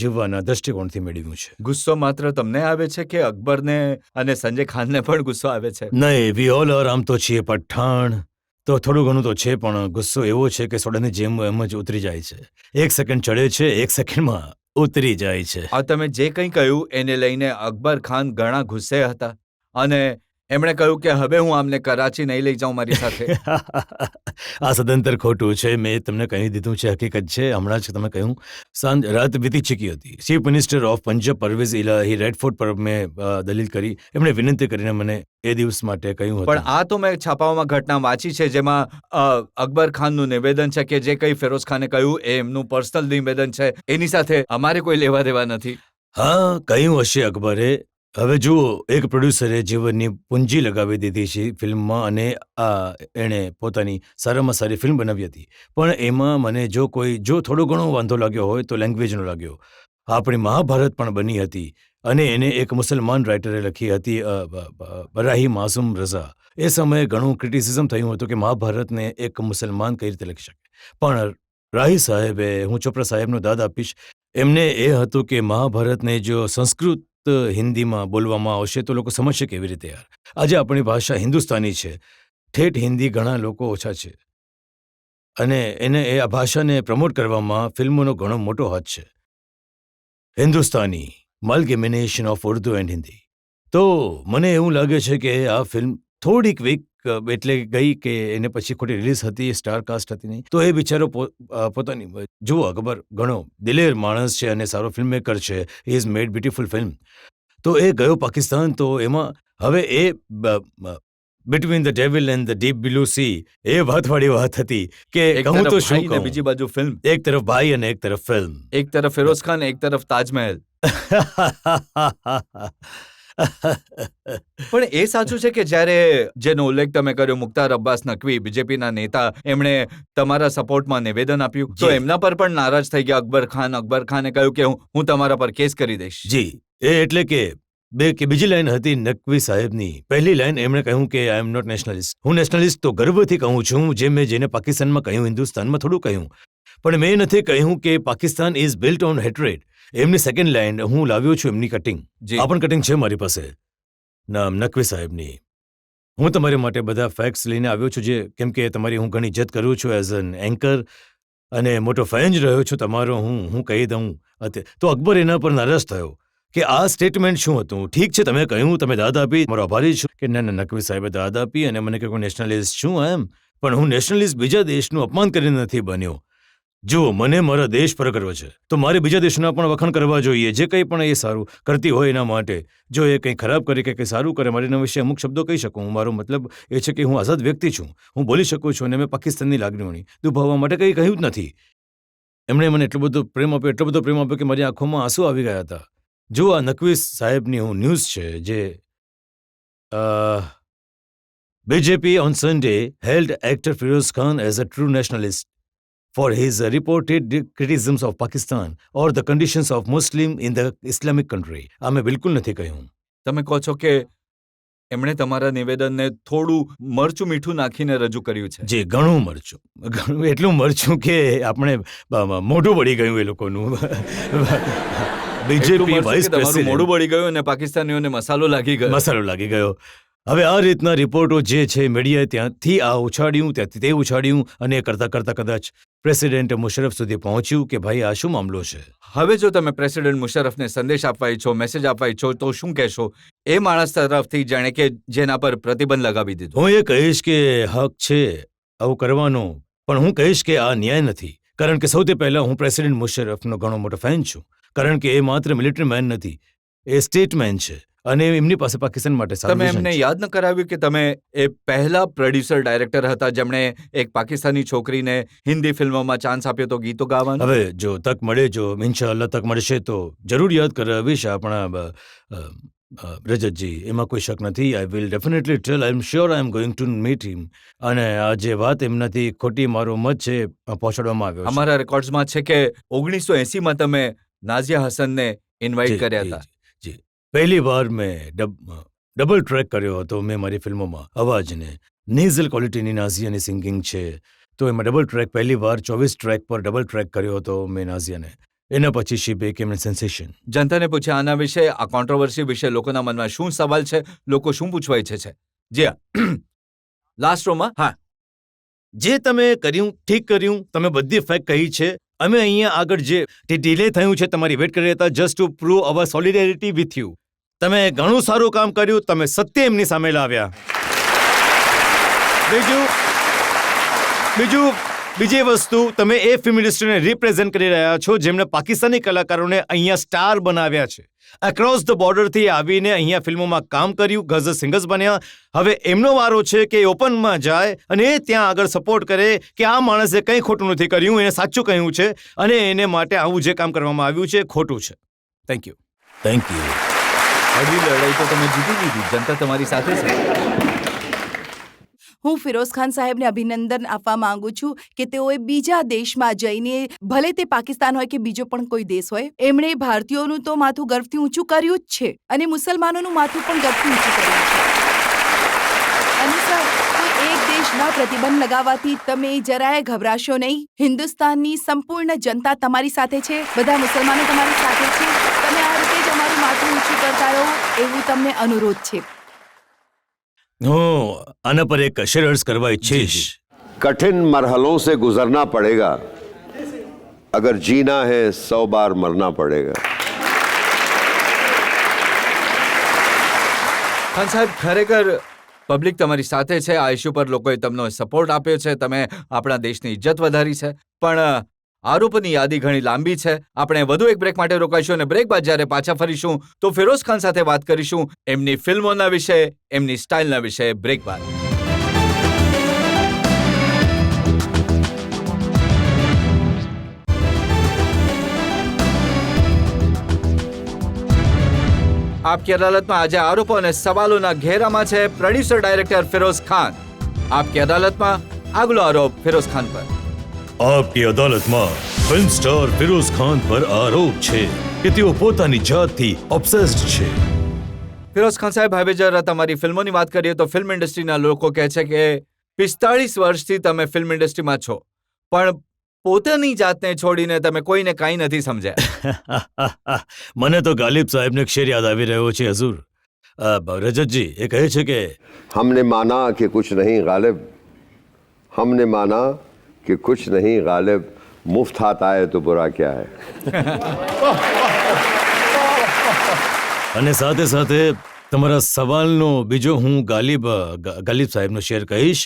Speaker 2: જીવવાના દૃષ્ટિકોણથી મેળવ્યું છે.
Speaker 1: ગુસ્સો માત્ર તમને આવે છે કે અકબરને અને સંજય ખાનને પણ ગુસ્સો આવે છે?
Speaker 2: નહીં, વી ઓલ આર. આમ તો છીએ પઠાણ, તો થોડું ઘણું તો છે, પણ ગુસ્સો એવો છે કે સોડાની જેમ એમ જ ઉતરી જાય છે. 1 સેકન્ડ ચડે છે, 1 સેકન્ડમાં ઉતરી જાય છે.
Speaker 1: આ તમે જે કંઈ કહ્યું એને લઈને અકબર ખાન ઘણા ગુસ્સે હતા અને એમણે કહ્યું કે હવે હું આમને કરાચી નહીં લઈ જાઉં મારી સાથે.
Speaker 2: આ સદંતર ખોટું છે. મેં તમને કહી દીધું છે, હકીકત છે. હમણાં જ તમે કહ્યું, રાત વીતી ચૂકી હતી. Chief minister of Punjab Parvez Elahi red fort પર મેં દલીલ કરી. એમણે વિનંતી કરીને મને એ દિવસ માટે કહ્યું
Speaker 1: પણ
Speaker 2: હતું.
Speaker 1: આ તો મેં છાપાઓમાં ઘટના વાંચી છે જેમાં અકબર ખાનનું નિવેદન છે કે જે કંઈ ફિરોઝ ખાને કહ્યું એ એમનું પર્સનલ નિવેદન છે. એની સાથે અમારે કોઈ લેવા દેવા નથી.
Speaker 2: હા, કહ્યું હશે અકબરે. હવે જુઓ, એક પ્રોડ્યુસરે જીવનની પૂંજી લગાવી દીધી છે ફિલ્મમાં અને એણે પોતાની સારામાં સારી ફિલ્મ બનાવી હતી. પણ એમાં મને જો થોડો ઘણો વાંધો લાગ્યો હોય તો લેંગ્વેજનો લાગ્યો. આપણી મહાભારત પણ બની હતી અને એને એક મુસલમાન રાઇટરે લખી હતી, બરાહી માસૂમ રઝા. એ સમયે ઘણું ક્રિટિસિઝમ થયું હતું કે મહાભારતને એક મુસલમાન કઈ રીતે લખી શકે. પણ રાહી સાહેબે, હું ચોપરા સાહેબનો દાદ આપીશ, એમને એ હતું કે મહાભારતને જો સંસ્કૃત હિન્દીમાં બોલવામાં આવશે તો લોકો સમજશે કેવી રીતે. યાર, આજે આપણી ભાષા હિન્દુસ્તાની છે. ઠેઠ હિન્દી ઘણા લોકો ઓછા છે અને એ આ ભાષાને પ્રમોટ કરવામાં ફિલ્મોનો ઘણો મોટો હાથ છે. Hindustani amalgamation of Urdu and Hindi. તો મને એવું લાગે છે કે આ ફિલ્મ થોડીક વીક એટલે ગઈ કે એને પછી ખોટી રિલીઝ હતી, સ્ટાર કાસ્ટ હતી નહીં. તો એ બિચારો પોતાની, જુઓ અકબર ઘણો દિલેર માણસ છે અને સારો ફિલ્મ મેકર છે. He is made beautiful film. તો એ ગયો પાકિસ્તાન. તો એમાં હવે એ between the devil and the deep blue sea, એ વાતવાળી વાત હતી કે
Speaker 1: એક
Speaker 2: કહું
Speaker 1: તરફ
Speaker 2: તો શું
Speaker 1: ભાઈ ને
Speaker 2: કહું.
Speaker 1: બીજી બાજુ ફિલ્મ.
Speaker 2: એક તરફ ભાઈ અને એક તરફ ફિલ્મ.
Speaker 1: એક તરફ ફિરોઝ ખાન, એક તરફ તાજમહેલ. પણ એ સાચું છે કે જ્યારે જેનો ઉલ્લેખ તમે કર્યો, મુખ્તાર અબ્બાસ નકવી, બીજેપીના નેતા, એમણે તમારા સપોર્ટમાં નિવેદન આપ્યું તો
Speaker 2: જી.
Speaker 1: એમના પર પણ નારાજ થઈ ગયા અકબર ખાન. અકબર ખાને કહ્યું કે હું તમારા પર કેસ કરી દઈશ.
Speaker 2: જી, એ એટલે કે બીજી લાઈન હતી નકવી સાહેબની. પહેલી લાઈન એમણે કહ્યું કે આઈ એમ નોટ નેશનલિસ્ટ. હું નેશનલિસ્ટ તો ગર્વથી કહું છું, જેને પાકિસ્તાનમાં કહ્યું, હિન્દુસ્તાનમાં થોડું કહ્યું. પણ મેં નથી કહ્યું કે પાકિસ્તાન ઇઝ બિલ્ટ ઓન હેટ્રેડ. એમની સેકન્ડ લાઈન હું લાવ્યો છું, એમની કટિંગ.
Speaker 1: જી.
Speaker 2: આ પણ કટિંગ છે મારી પાસે, નામ નકવી સાહેબની. હું તમારી માટે બધા ફેક્ટ્સ લઈને આવ્યો છું, જે કેમ કે તમારી હું ઘણી ઇજ્જત કરું છું એઝ એન એન્કર અને મોટો ફેન જ રહ્યો છું તમારો. હું કહી દઉં તો અકબર એના પર નારાજ થયો કે આ સ્ટેટમેન્ટ શું હતું. ઠીક છે, તમે કહ્યું, તમે દાદ આપી, મારો આભારી છું કે ના નકવી સાહેબે દાદ આપી અને મને કહ્યું નેશનલિસ્ટ છું એમ. પણ હું નેશનલિસ્ટ બીજા દેશનું અપમાન કરીને નથી બન્યો. જુઓ, મને મારા દેશ પર ગર્વ છે તો મારે બીજા દેશના પણ વખાણ કરવા જોઈએ. જે કંઈ પણ એ સારું કરતી હોય એના માટે. જો એ કંઈ ખરાબ કરે કે કંઈ સારું કરે, મારે એના વિશે અમુક શબ્દો કહી શકું. મારો મતલબ એ છે કે હું આઝાદ વ્યક્તિ છું, હું બોલી શકું છું અને મેં પાકિસ્તાનની લાગણીઓની દુભાવવા માટે કંઈ કહ્યું જ નથી. એમણે મને એટલો બધો પ્રેમ આપ્યો કે મારી આંખોમાં આંસુ આવી ગયા હતા. જો આ નકવી સાહેબની ન્યૂઝ છે જે BJP on Sunday held actor Firoz Khan as a true nationalist for his reported criticisms of Pakistan or the conditions of Muslim in the Islamic country. આ મેં બિલકુલ નથી કહ્યું.
Speaker 1: તમે કહો છો કે એમણે તમારા નિવેદનને થોડું મરચું મીઠું નાખીને રજૂ કર્યું છે.
Speaker 2: જે ઘણું મરચું, એટલું મરચું કે આપણે મોઢું બળી ગયું એ લોકોનું.
Speaker 1: એટલું
Speaker 2: બીજેપી
Speaker 1: મરચું
Speaker 2: વાઇસ
Speaker 1: કે તમારું મોઢું
Speaker 2: પ્રેસિડેન્ટ,
Speaker 1: બળી ગયું અને પાકિસ્તાનીઓને મસાલો લાગી ગયો.
Speaker 2: મસાલો લાગી ગયો. હવે આ રીતના રિપોર્ટો જે છે મીડિયાએ ત્યાંથી ત્યાંથી તે ઉછાળ્યું અને એ કરતાં કદાચ પ્રેસિડેન્ટ મુશરફ સુધી પહોંચ્યું કે ભાઈ આ શું મામલો છે.
Speaker 1: હવે જો તમે પ્રેસિડેન્ટ મુશરફને સંદેશ આપવા ઈચ્છો, મેસેજ આપવા ઈચ્છો તો શું કહેશો એ માણસ તરફથી, જાણે કે જેના પર પ્રતિબંધ લગાવી દીધો?
Speaker 2: હું એ કહીશ કે હક છે આવું કરવાનો, પણ હું કહીશ કે આ ન્યાય નથી. કારણ કે સૌથી પહેલા હું પ્રેસિડેન્ટ મુશરફનો ઘણો મોટો ફેન છું. કારણ કે એ માત્ર મિલિટરી મેન નથી, એ સ્ટેટમેન છે અને એમની પાસે પાકિસ્તાન માટે સારું
Speaker 1: તમે
Speaker 2: vision
Speaker 1: એમને
Speaker 2: છે.
Speaker 1: યાદ ન કરાવ્યું કે તમે એ પહેલા પ્રોડ્યુસર ડાયરેક્ટર હતા જેમણે એક પાકિસ્તાની છોકરીને હિન્દી ફિલ્મોમાં ચાન્સ આપ્યો તો ગીતો ગાવાનો?
Speaker 2: હવે જો તક મળે, જો ઇન્શાઅલ્લાહ તક મળશે તો જરૂર યાદ કરાવીશ આપણા રજતજી. એમાં કોઈ શક નથી. I will definitely tell. I am sure I am going to meet him. અને આ જે વાત એમનાથી ખોટી મારો મત છે પહોંચાડવામાં આવ્યો છે.
Speaker 1: અમારા રેકોર્ડ્સમાં છે કે 1980માં તમે નાઝિયા હસનને ઇન્વાઇટ
Speaker 2: જી,
Speaker 1: કર્યા
Speaker 2: જી,
Speaker 1: હતા.
Speaker 2: જી. પહેલી વાર મેં ડબલ ટ્રેક કર્યો હતો મેં મારી ફિલ્મોમાં અવાજને. નેઝલ ક્વોલિટીની નાઝિયાની સિંગિંગ છે તો એમાં ડબલ ટ્રેક પહેલી વાર 24 ટ્રેક પર ડબલ ટ્રેક કર્યો હતો મેં નાઝિયાને. એના પછી શી બેકેમ સેન્સેશન.
Speaker 1: જનતાને પૂછ્યા આના વિશે, આ કોન્ટ્રોવર્સી વિશે લોકોના મનમાં શું સવાલ છે, લોકો શું પૂછવા ઈચ્છે છે? જી હા, લાસ્ટ રોમાં. હા,
Speaker 2: જે તમે કર્યું ઠીક કર્યું, તમે બધી ફેક્ટ કહી છે. અમે અહીંયા આગળ જે ડિલે થયું છે તમારી વેટ કરી રહ્યા હતા just to prove our solidarity with you. તમે ઘણું સારું કામ કર્યું, તમે સત્ય એમની સામે લાવ્યા. બીજી વસ્તુ, તમે એ ફિલ્મ ઇન્ડસ્ટ્રીને રિપ્રેઝેન્ટ કરી રહ્યા છો જેમને પાકિસ્તાની કલાકારોને અહીંયા સ્ટાર બનાવ્યા છે. અક્રોસ ધ બોર્ડરથી આવીને અહીંયા ફિલ્મોમાં કામ કર્યું, ગઝલ સિંગર્સ બન્યા. હવે એમનો વારો છે કે ઓપનમાં જાય અને એ ત્યાં આગળ સપોર્ટ કરે કે આ માણસે કંઈ ખોટું નથી કર્યું, એને સાચું કહ્યું છે અને એને માટે આવું જે કામ કરવામાં આવ્યું છે ખોટું છે. Thank you.
Speaker 1: અડધી લડાઈ તો તમે જીતી લીધી, જનતા તમારી સાથે છે.
Speaker 4: હું ફિરોઝ ખાન સાહેબને અભિનંદન આપવા માંગુ છું કે તેઓએ બીજા દેશમાં જઈને, ભલે તે પાકિસ્તાન હોય કે બીજો પણ કોઈ દેશ હોય, એમણે ભારતીયોનું તો માથું ગર્વથી ઊંચું કર્યું જ છે અને મુસલમાનોનું માથું પણ ગર્વથી ઊંચું કર્યું છે. અને સર, કોઈ એક દેશના પ્રતિબંધ લગાવવાથી તમે જરાય ગભરાશો નહીં. હિન્દુસ્તાનની સંપૂર્ણ જનતા તમારી સાથે છે, બધા મુસલમાનો તમારી સાથે છે. તમે આ રીતે જ અમારું માથું ઊંચું કરતા રહો એવું તમને અનુરોધ છે.
Speaker 2: હું આના પર એક અશ્યોરન્સ કરવા ઈચ્છીશ.
Speaker 5: कठिन मरहलों से गुजरना पड़ेगा, अगर जीना है 100 बार मरना पड़ेगा.
Speaker 1: ખાન સાહેબ, ખરેખર પબ્લિક તમારી સાથે છે. આ ઇશ્યુ પર લોકોએ તમને સપોર્ટ આપ્યો છે, તમે આપણા દેશની ઇજ્જત વધારી છે. પણ આરોપની યાદી ઘણી લાંબી છે. આપણે વધુ એક બ્રેક માટે રોકાઈશું અને બ્રેક બાદ જ્યારે પાછા ફરીશું તો ફિરોઝ ખાન સાથે વાત કરીશું એમની ફિલ્મોના વિશે, એમની સ્ટાઇલના વિશે. બ્રેક બાદ. આપકી અદાલતમાં આજે આરોપો અને સવાલોના ઘેરામાં છે પ્રોડ્યુસર ડાયરેક્ટર ફિરોઝ ખાન. આપકી અદાલતમાં આગલો આરોપ ફિરોઝ ખાન પર.
Speaker 2: આપકી અદાલતમાં ફિલ્મ સ્ટાર ફિરોઝ ખાન પર આરોપ છે કે તેઓ પોતાની જાતથી ઓબ્સેસ્ડ છે.
Speaker 1: ફિરોઝ ખાન સાહેબ, હવે જરા તમારી ફિલ્મોની વાત કરીએ તો ફિલ્મ ઇન્ડસ્ટ્રીના લોકો કહે છે કે 45 વર્ષથી તમે ફિલ્મ ઇન્ડસ્ટ્રીમાં છો, પણ પોતાની જાતને છોડીને તમે કોઈને કાંઈ નથી સમજ્યા.
Speaker 2: મને તો ગાલિબ સાહેબનો એક શેર યાદ આવી રહ્યો છે. હજુર રજતજી એ કહે છે કે
Speaker 5: हमने माना कि कुछ नहीं गालिब, हमने माना कि कुछ नहीं गालिब, मुफ्त हाथ आए तो बुरा क्या है.
Speaker 2: અને સાથે સાથે તમારા સવાલનો બીજો હું ગાલિબ સાહેબનો શેર કહીશ.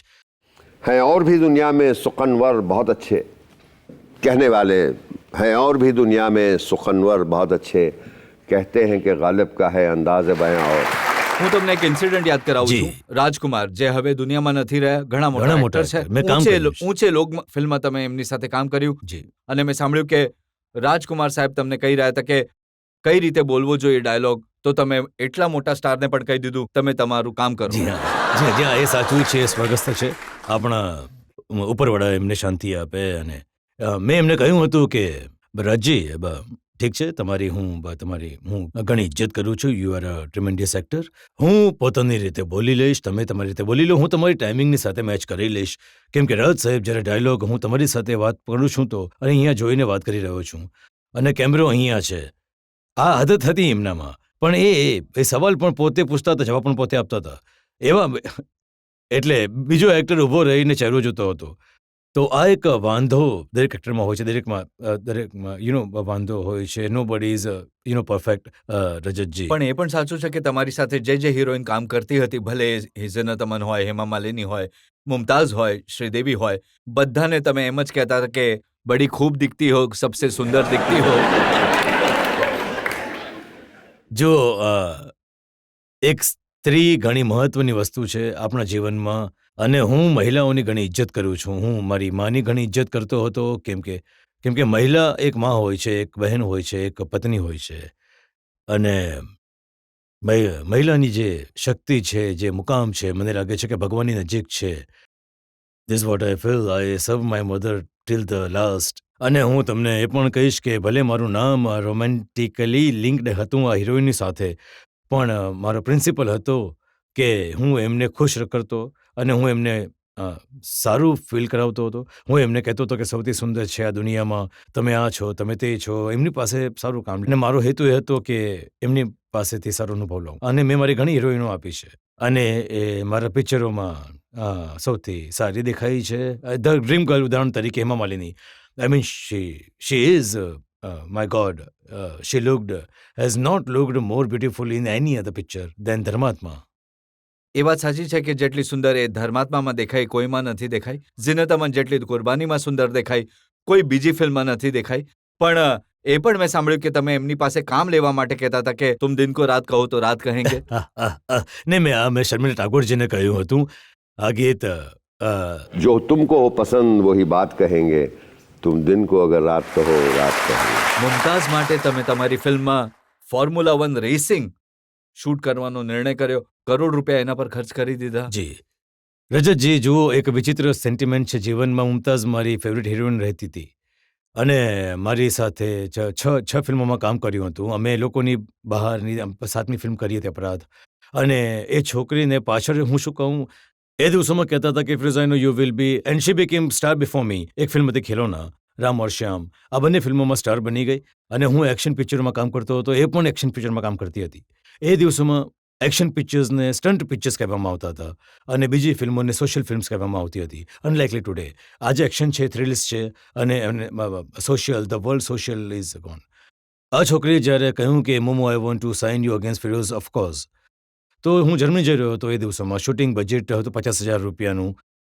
Speaker 5: हैं और भी दुनिया में सुखनवर बहुत अच्छे कहने वाले हैं, और भी दुनिया में सुखनवर बहुत अच्छे कहते हैं कि गालिब का है अंदाज़ बयां. और
Speaker 1: હું તમને એક ઇન્સિડન્ટ યાદ કરાવું
Speaker 2: જી.
Speaker 1: છું. રાજકુમાર, જે હવે દુનિયામાં નથી રહ્યા, ઘણા મોટા
Speaker 2: મોટા
Speaker 1: એક્ટર છે.
Speaker 2: actor. મેં કામ કર્યું છે.
Speaker 1: ઊંચે લોગ ફિલ્મમાં તમે એમની સાથે કામ કર્યું
Speaker 2: જી.
Speaker 1: અને મેં સાંભળ્યું કે રાજકુમાર સાહેબ તમને કહી રહ્યા હતા કે કઈ રીતે બોલવો જોઈએ ડાયલોગ, તો તમે એટલા મોટા સ્ટારને પણ કહી દીધું તમે તમારું કામ કરો.
Speaker 2: જી હા, એ સાચું છે. એ સ્વર્ગસ્થ છે. આપણા ઉપરવાળા એમને શાંતિ આપે. અને મેં એમને કહ્યું હતું કે રાજજી, ઠીક છે, હું ઘણી ઇજ્જત કરું છું. You are a tremendous actor. હું પોતાની રીતે બોલી લઈશ, તમે તમારી રીતે બોલી લો. હું તમારી ટાઈમિંગની સાથે મેચ કરી લઈશ. કેમ કે રાજ સાહેબ, જ્યારે ડાયલોગ હું તમારી સાથે વાત કરું છું તો અહીંયા જોઈને વાત કરી રહ્યો છું અને કેમેરો અહીંયા છે. આ આદત હતી એમનામાં. પણ એ સવાલ પણ પોતે પૂછતા હતા, જવાબ પણ પોતે આપતા હતા. એવા એટલે બીજો એક્ટર ઊભો રહીને ચહેરો જોતો હતો. તો આ એક વાંધો દરેક એક્ટરમાં હોય છે. દરેકમાં વાંધો હોય છે. નો બડી ઇઝ પરફેક્ટ. રજતજી,
Speaker 1: પણ એ પણ સાચું છે કે તમારી સાથે જે હિરોઈન કામ કરતી હતી, ભલે હિઝનત અમન હોય, હેમા માલિની હોય, મુમતાઝ હોય, શ્રીદેવી હોય, બધાને તમે એમ જ કહેતા હતા કે બડી ખૂબ દિખતી હો, સબસે સુંદર દિખતી હો.
Speaker 2: જો એક સ્ત્રી ઘણી મહત્વની વસ્તુ છે આપણા જીવનમાં. અને હું મહિલાઓની ઘણી ઇજ્જત કરું છું. હું મારી માની ઘણી ઇજ્જત કરતો હતો. કેમ કે મહિલા એક માં હોય છે, એક બહેન હોય છે, એક પત્ની હોય છે. અને મહિલાની જે શક્તિ છે, જે મુકામ છે, મને લાગે છે કે ભગવાનની નજીક છે. This what I feel. I serve my mother till the last. અને હું તમને એ પણ કહીશ કે ભલે મારું નામ રોમેન્ટિકલી લિંક્ડ હતું આ હિરોઈનની સાથે, પણ મારો પ્રિન્સિપલ હતો કે હું એમને ખુશ કરતો અને હું એમને સારું ફીલ કરાવતો હતો. હું એમને કહેતો હતો કે સૌથી સુંદર છે આ દુનિયામાં, તમે આ છો, તમે તે છો. એમની પાસે સારું કામ. અને મારો હેતુ એ હતો કે એમની પાસેથી સારો અનુભવ લઉં. અને મેં મારી ઘણી હિરોઈનો આપી છે અને એ મારા પિક્ચરોમાં સૌથી સારી દેખાઈ છે. ધ ડ્રીમ ગર્લ ઉદાહરણ તરીકે Hema Malini. I mean, she is my God, she has not looked more beautiful in any other picture than Dharmatma.
Speaker 1: એ વાત સાચી છે કે જેટલી સુંદર એ ધર્માત્મામાં દેખાઈ કોઈમાં નથી દેખાઈ. ઝીનત અમન જેટલી કુરબાનીમાં સુંદર દેખાઈ કોઈ બીજી ફિલ્મમાં નથી દેખાઈ. પણ એ પણ મેં સાંભળ્યું કે તમે એમની પાસે કામ લેવા માટે કહેતા હતા કે તુમ દિન કો રાત કહો તો રાત કહેંગે.
Speaker 2: નહીં, મેં શર્મિલા ટાગોરજીને કહ્યું હતું આ ગીત
Speaker 5: जो तुमको हो पसंद वही बात कहेंगे, तुम दिन को अगर रात कहो रात कहेंगे.
Speaker 1: મુમતાઝ માટે તમે તમારી ફિલ્મમાં ફોર્મ્યુલા 1 રેસિંગ શૂટ કરવાનો નિર્ણય કર્યો. કરોડ રૂપિયા એના પર ખર્ચ કરી દીધા.
Speaker 2: જી રજતજી, જુઓ, એક વિચિત્ર સેન્ટિમેન્ટ છે જીવનમાં. મુમતાઝ મારી ફેવરિટ હિરોઈન રહેતી હતી અને મારી સાથે છ ફિલ્મોમાં કામ કર્યું હતું. અમે લોકોની બહારની 7મી ફિલ્મ કરી હતી અપરાધ. અને એ છોકરીને પાછળ હું શું કહું, એ દિવસોમાં કહેતા હતા કે Firoz, I know you will be, and she became star before me. એક ફિલ્મ હતી ખિલોના, રામ ઓર શ્યામ. આ બંને ફિલ્મોમાં સ્ટાર બની ગઈ અને હું એક્શન પિક્ચરમાં કામ કરતો હતો, એ પણ એક્શન પિક્ચરમાં કામ કરતી હતી. એ દિવસોમાં એક્શન પિક્ચર્સને સ્ટન્ટ પિક્ચર્સ કહેવામાં આવતા હતા અને બીજી ફિલ્મોને સોશિયલ ફિલ્મ્સ કહેવામાં આવતી હતી. અનલાઇકલી ટુડે, આજે એક્શન છે, થ્રિલ્સ છે અને social, the world social is gone. આ છોકરીએ જ્યારે કહ્યું કે મોમો, I want to sign you against Feroz, of course. તો હું જર્મની જઈ રહ્યો હતો એ દિવસોમાં. શૂટિંગ બજેટ હતું $50,000,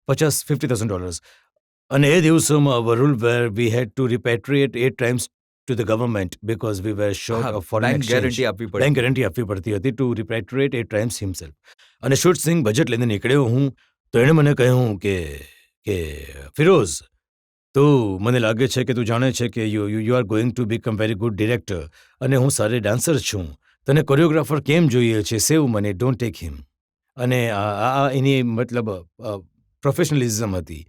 Speaker 2: $50,000. અને એ દિવસોમાં our rule were we had to repatriate 8 times to the government because we were short of foreign
Speaker 1: bank
Speaker 2: exchange.
Speaker 1: Guarantee આપવી પડે.
Speaker 2: બેંક ગેરંટી આપવી પડતી હતી ટુ રિપેટ્રિએટ 8 times himself. અને શૂટ સિંગ બજેટ લઈને નીકળ્યો હું, તો એણે મને કહ્યું કે ફિરોઝ, તું, મને લાગે છે કે તું જાણે છે કે you are going to become very good director અને હું સારી ડાન્સર છું. તને કોરિયોગ્રાફર કેમ જોઈએ છે, સેવ મને, ડોન્ટ ટેક હિમ. અને આ એની મતલબ પ્રોફેશનલિઝમ હતી.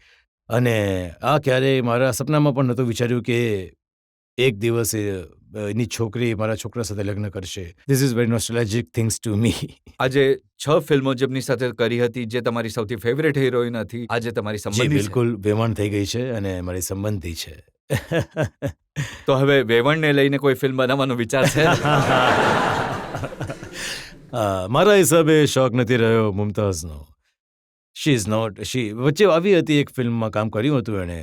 Speaker 2: અને આ ક્યારેય મારા સપનામાં પણ નહોતું વિચાર્યું કે એક દિવસ એની છોકરી મારા છોકરા સાથે લગ્ન કરશે. This is very nostalgic things to me.
Speaker 1: આજે 6 ફિલ્મો જેમની સાથે કરી હતી, જે તમારી સૌથી ફેવરેટ હિરોઈન હતી, આજે તમારી
Speaker 2: જી
Speaker 1: સંબંધી છે.
Speaker 2: બિલકુલ વેવાણ થઈ ગઈ છે અને મારી સંબંધી છે.
Speaker 1: તો હવે વેવણને લઈને કોઈ ફિલ્મ બનાવવાનો વિચાર છે?
Speaker 2: મારા હિસાબે શોખ નથી રહ્યો મુમતાઝનો. શી ઇઝ નોટ, વચ્ચે આવી હતી એક ફિલ્મમાં કામ કર્યું હતું એણે.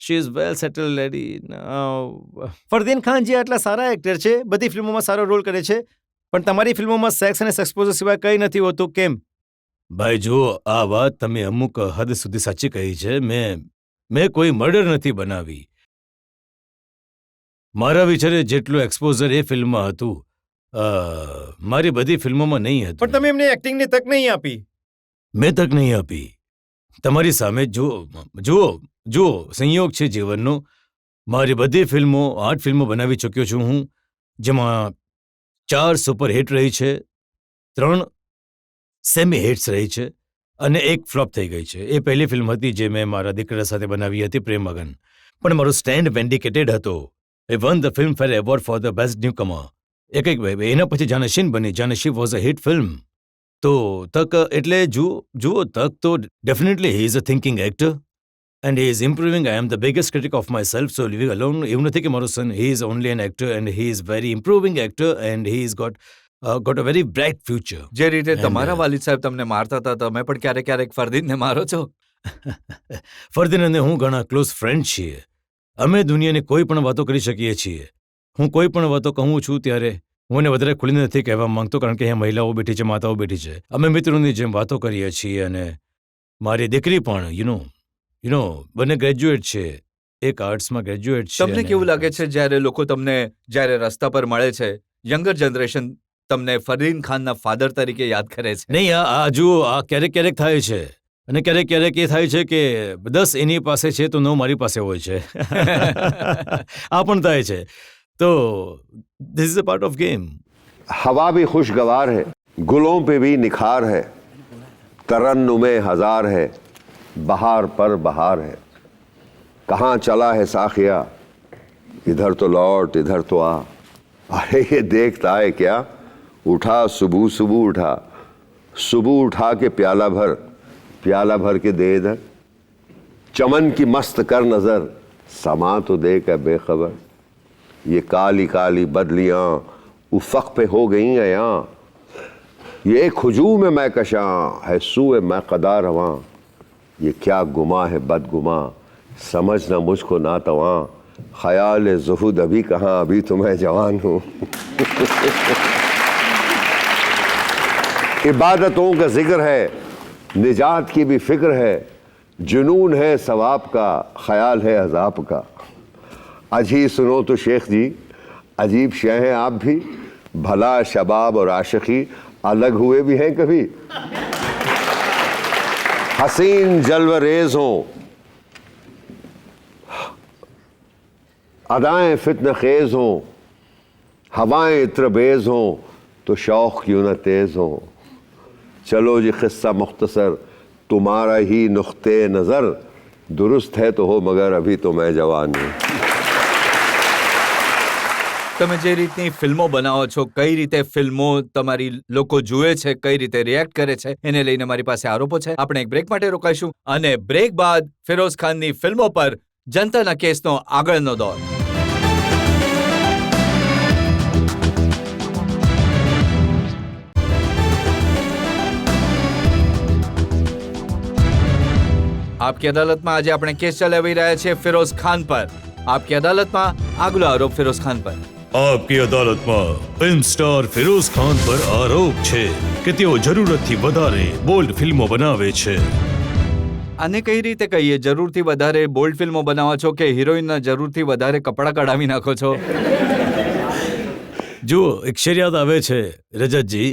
Speaker 2: She is well settle lady. Fardeen Khan જે આટલા સારા એક્ટર છે, બધી ફિલ્મોમાં સારો રોલ કરે છે, પણ તમારી ફિલ્મોમાં સેક્સ અને સેક્સપોઝર સિવાય કંઈ નથી હોતું, કેમ? ભાઈ જુઓ, આ વાત તમે અમુક હદ સુધી સાચી કહી છે. મેં કોઈ મર્ડર નથી બનાવી. મારા વિચારે જેટલું એક્સપોઝર એ ફિલ્મમાં હતું, મારી બધી ફિલ્મોમાં નહીં હતું.
Speaker 6: પણ તમે એમને એક્ટિંગની તક નહીં આપી.
Speaker 2: મેં તક નહીં આપી. તમારી સામે જુઓ, સંયોગ છે જીવનનો. મારી બધી ફિલ્મો, 8 ફિલ્મો બનાવી ચૂક્યો છું હું, જેમાં 4 સુપર હિટ રહી છે, 3 સેમી હિટ્સ રહી છે અને 1 ફ્લોપ થઈ ગઈ છે. એ પહેલી ફિલ્મ હતી જે મેં મારા દીકરા સાથે બનાવી હતી, પ્રેમગન. પણ મારો સ્ટેન્ડ વેન્ડિકેટેડ હતો. I won the Filmfare Award for the Best Newcomer. એના પછી જાનશીન બની. Janasheen was a hit film. તો તક એટલે જુઓ તક તો definitely he is a thinking actor and he is improving. I am the biggest critic of myself, so living alone. એવું નથી કે મારો son, he is only an actor and he is very improving actor and he is got a very bright future.
Speaker 1: જે રીતે તમારા વાલિદ સાહેબ તમને મારતા હતા, તમે પણ ક્યારેક ફરદીનને મારો છો.
Speaker 2: ફરદીન અને હું ઘણા ક્લોઝ ફ્રેન્ડ છીએ. અમે દુનિયાની કોઈ પણ વાતો કરી શકીએ છીએ. હું કોઈ પણ વાતો કહું છું ત્યારે હું એને વધારે ખુલીને નથી કહેવા માંગતો, કારણ કે અહીંયા મહિલાઓ બેઠી છે, માતાઓ બેઠી છે. અમે મિત્રોની જેમ વાતો કરીએ છીએ. અને મારી દીકરી પણ યુ નો બંને ગ્રેજ્યુએટ છે. એક આર્ટ્સમાં ગ્રેજ્યુએટ છે.
Speaker 1: તમને કેવું લાગે છે જ્યારે લોકો તમને જ્યારે રસ્તા પર મળે છે, યંગર જનરેશન તમને ફરદીન ખાનના ફાધર તરીકે યાદ કરે છે?
Speaker 2: નહીં, આ જુઓ, આ ક્યારેક થાય છે અને ક્યારેક એ થાય છે કે 10 એની પાસે છે તો 9 મારી પાસે હોય છે. આ પણ થાય છે. तो this is a part of game.
Speaker 5: हवा भी खुशगवार है, गुलों पे भी निखार है, तरन्नुमे हजार है, बहार पर बहार है. कहाँ चला है साखिया, इधर तो लौट इधर तो आ. अरे ये देखता है क्या, उठा सुबह उठा, सुबह उठा के प्याला भर के दे इधर. चमन की मस्त कर नजर, समा तो दे क्या बेखबर. ये काली काली बदलियाँ उफ़क़ पे हो गई हैं यहाँ. ये एक हुजूम में मैं कशां है, सूए मैं कदा रवां. ये क्या गुमा है बदगुमा, समझ ना मुझको ना तवां. ख्याल ज़ुहुद अभी कहाँ, अभी तो मैं जवान हूँ। इबादतों का जिक्र है, निजात की भी फिक्र है, जुनून है सवाब का, ख्याल है अजाब का। अजी सुनो तो शेख जी, अजीब शय हैं आप भी, भला शबाब और आशिकी अलग हुए भी हैं कभी। हसीन जलवरेज हों, अदाएं फित्न खेज हों, हवाएं इत्रबेज हों, तो शौक क्यों न तेज हों। चलो जी किस्सा मुख्तसर, तुम्हारा ही नुख्ते नज़र, दुरुस्त है तो हो मगर अभी तो मैं जवान हूँ।
Speaker 1: તમે જે રીતની ફિલ્મો બનાવો છો, કઈ રીતે ફિલ્મો તમારી લોકો જુએ છે, કઈ રીતે રિએક્ટ કરે છે, એને લઈને મારી પાસે આરોપો છે. આપણે એક બ્રેક માટે રોકાઈશું અને બ્રેક બાદ ફિરોઝ ખાનની ફિલ્મો પર જનતાના કેસનો આગળનો દોર. આપકી અદાલતમાં આજે આપણે કેસ ચલાવી રહ્યા છીએ ફિરોઝ ખાન પર. આપકી અદાલતમાં આગલો આરોપ ફિરોઝ ખાન પર.
Speaker 2: આપકી અદાલતમાં ફિલ્મ સ્ટાર ફિરોઝ ખાન પર આરોપ છે કે તેઓ જરૂરતથી વધારે બોલ્ડ ફિલ્મો બનાવે છે.
Speaker 1: આને કઈ રીતે કહીએ? જરૂરથી વધારે બોલ્ડ ફિલ્મો બનાવો છો કે હિરોઈનના જરૂરથી વધારે કપડાં કઢાવી નાખો છો?
Speaker 2: જુઓ, એક શેર યાદ આવે છે રજતજી.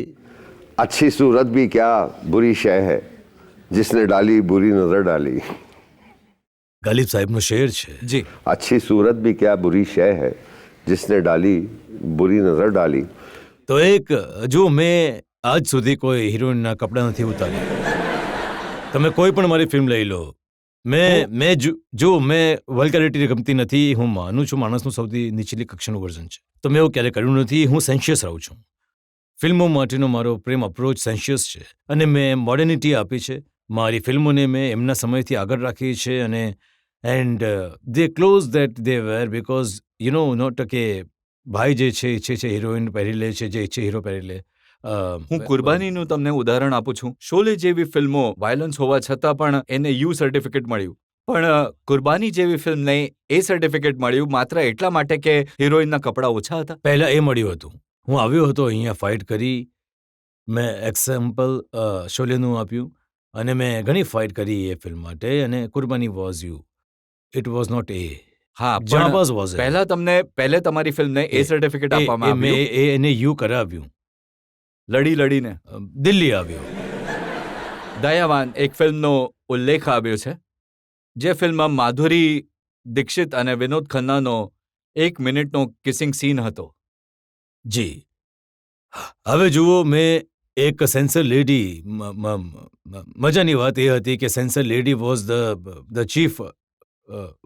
Speaker 5: अच्छी सूरत भी क्या बुरी शय है, जिसने डाली बुरी नजर डाली.
Speaker 2: ગાલિબ સાહેબનો શેર છે.
Speaker 1: જી.
Speaker 5: अच्छी सूरत भी क्या बुरी शय है, जिसने डाली बुरी नजर डाली.
Speaker 2: તો એક જો મેં આજ સુધી કોઈ હિરોઈનના કપડાં નથી ઉતાર્યા. તમે કોઈ પણ મારી ફિલ્મ લઈ લો, મેં વલ્ગેરિટી ગમતી નથી. હું માનું છું માણસનું સૌથી નીચલી કક્ષાનું વર્ઝન છે, તો મેં એવું ક્યારેય કર્યું નથી. હું સેન્શિયસ રહું છું. ફિલ્મો માટેનો મારો પ્રેમ અપ્રોચ સેન્શિયસ છે અને મેં મોડર્નિટી આપી છે. મારી ફિલ્મોને મેં એમના સમયથી આગળ રાખી છે અને and they close that they were because you know not કે ભાઈ જે છે ઈચ્છે છે હિરોઈન પહેરી લે છે, જે ઈચ્છે હીરો પહેરી લે.
Speaker 1: હું કુરબાનીનું તમને ઉદાહરણ આપું છું. શોલે જેવી ફિલ્મો વાયલન્સ હોવા છતાં પણ એને યુ સર્ટિફિકેટ મળ્યું, પણ કુરબાની જેવી ફિલ્મને એ સર્ટિફિકેટ મળ્યું માત્ર એટલા માટે કે હિરોઈનના કપડાં ઓછા હતા.
Speaker 2: પહેલાં એ મળ્યું હતું. હું આવ્યો હતો અહીંયા ફાઇટ કરી, મેં એક્ઝામ્પલ શોલેનું આપ્યું અને મેં ઘણી ફાઇટ કરી એ ફિલ્મ માટે અને Qurbani was you, it was not a.
Speaker 1: હા,
Speaker 2: જાબાઝ વોઝ
Speaker 1: પહેલા તમારી ફિલ્મને એ સર્ટિફિકેટ આપવામાં
Speaker 2: મેં
Speaker 1: આવ્યું.
Speaker 2: એને યુ કરાવ્યું.
Speaker 1: લડીને
Speaker 2: દિલ્હી આવ્યો.
Speaker 1: દયાવાન એક ફિલ્મનો ઉલ્લેખ આવ્યો છે, જે ફિલ્મમાં માધુરી દીક્ષિત અને વિનોદ ખન્નાનો 1 મિનિટનો કિસિંગ સીન હતો.
Speaker 2: જી. હવે જુઓ, મેં એક સેન્સર લેડી, મજાની વાત એ હતી કે censor lady was the chief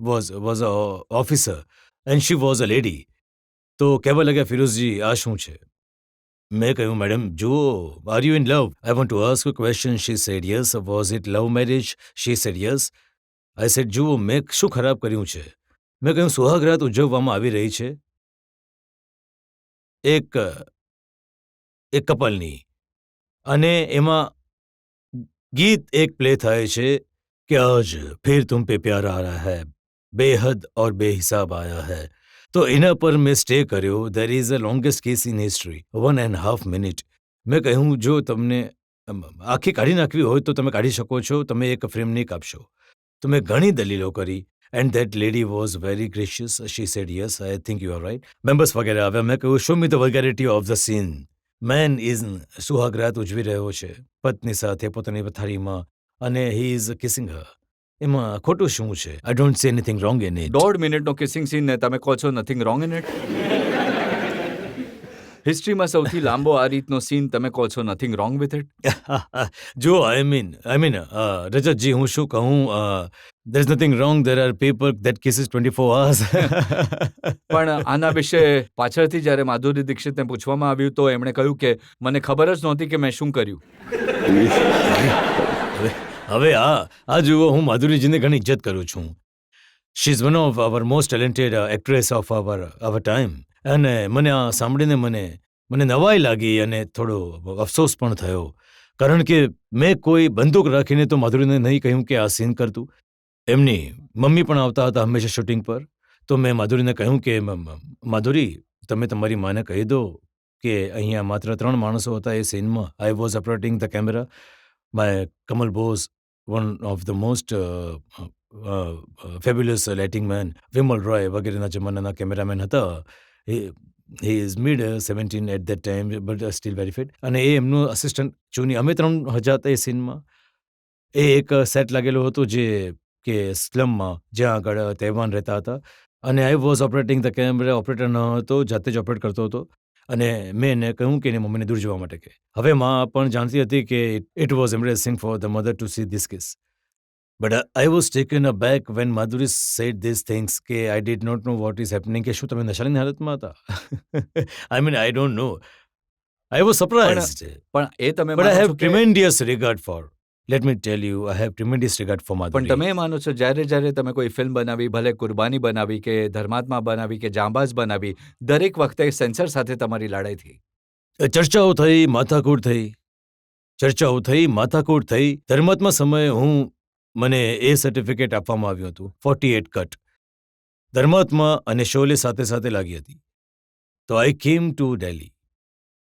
Speaker 2: was a officer and she was a lady. તો કહેવા લાગ્યા, ફિરોઝજી આ શું છે? મેં કહ્યું, મેડમ જુઓ, are you in love? I want to ask a question. She said yes. Was it love marriage? She said yes. I said, જુઓ, મેં શું ખરાબ કર્યું છે? મેં કહ્યું, સુહાગરાત ઉજવવામાં આવી રહી છે એક કપલની, અને એમાં ગીત એક પ્લે થાય છે કે આજ ફિર તુમ પે પ્યાર આ રહા હૈ, બેહદ ઓર બેહિસાબ આયા હૈ. તો એના પર મેં સ્ટે કર્યો. There is a longest case in history, 1.5 minute. મેં કહ્યું, જો તમને આખી કાઢી નાખવી હોય તો તમે કાઢી શકો છો, તમે એક ફ્રેમ નહીં કાપશો. તો મેં ઘણી દલીલો કરી and that lady was very gracious. She said yes, I think you are right. Members વગેરે આવ્યા. મેં કહ્યું, show me the vulgarity of the scene. Man is સુહાગરાત ઉજવી રહ્યો છે પત્ની સાથે પોતાની પથારીમાં અને હી ઇઝ કિસિંગ હર. એમાં ખોટું શું છે? આઈ ડોન્ટ સે એનીથિંગ રોંગ ઇન ઇટ.
Speaker 1: 1.5 મિનિટનો કિસિંગ સીન ને તમે કહો છો નથિંગ રોંગ ઇન ઇટ? હિસ્ટ્રીમાં સૌથી લાંબો આ રીતનો સીન તમે કહો છો નથિંગ રોંગ વિથ ઇટ?
Speaker 2: જો આઈ મીન રજતજી, હું શું કહું, there is nothing wrong, there are people that kisses 24 hours.
Speaker 1: પણ આના વિશે પાછળથી જ્યારે માધુરી દીક્ષિતને પૂછવામાં આવ્યું તો એમણે કહ્યું કે મને ખબર જ નહોતી કે મેં શું કર્યું.
Speaker 2: હવે આ જુઓ, હું માધુરીજીને ઘણી ઇજ્જત કરું છું. She is one of our most talented actress of our time. અને મને આ સાંભળીને મને નવાઈ લાગી અને થોડો અફસોસ પણ થયો, કારણ કે મેં કોઈ બંદૂક રાખીને તો માધુરીને નહીં કહ્યું કે આ સીન કરતું. એમની મમ્મી પણ આવતા હતા હંમેશા શૂટિંગ પર, તો મેં માધુરીને કહ્યું કે માધુરી, તમે તમારી માને કહી દો કે અહીંયા માત્ર 3 માણસો હતા એ સીનમાં. I was operating the camera. My Kamal Bose, one of the most fabulous lighting man, Bimal Roy વગેરેના જમાનાના કેમેરામેન હતા. He is mid 17 at that time, but still very fit. અને એ એમનો અસિસ્ટન્ટ ચૂની. અમે 3 હતા એ સીનમાં. એ એક સેટ લાગેલું હતું જે કે સ્લમમાં, જ્યાં આગળ તહેવાન રહેતા હતા. અને આઈ was operating the camera. Operator ન હતો, જાતે જ ઓપરેટ કરતો હતો. અને મેં એને કહ્યું કે એની મમ્મીને દૂર જવા માટે કે. હવે માં પણ જાણતી હતી કે it was embarrassing for the mother to see this kiss. But I was taken aback when Madhuri said this things કે I did not know what is happening. કે શું તમે નશાની હાલતમાં હતા? I mean I don't know. I was surprised.
Speaker 1: પણ એ તમે
Speaker 2: બટ આઈ
Speaker 1: માનો
Speaker 2: હેવ
Speaker 1: છો કે-
Speaker 2: tremendous regard for, let me tell you, I have tremendous regard for
Speaker 1: પણ
Speaker 2: માધુરી.
Speaker 1: તમે માનો છો જ્યારે તમે કોઈ ફિલ્મ બનાવી, ભલે કુરબાની બનાવી કે ધર્માત્મા બનાવી કે જાંબાઝ બનાવી, દરેક વખતે સેન્સર સાથે તમારી લડાઈ થઈ.
Speaker 2: ચર્ચાઓ થઈ, માથાકૂટ થઈ. ચર્ચાઓ થઈ, માથાકૂટ થઈ. ધર્માત્મા સમયે મને એ સર્ટિફિકેટ આપવામાં આવ્યું હતું, 48 કટ. ધર્માત્મા અને શોલે સાથે સાથે લાગી હતી. તો I came to Delhi.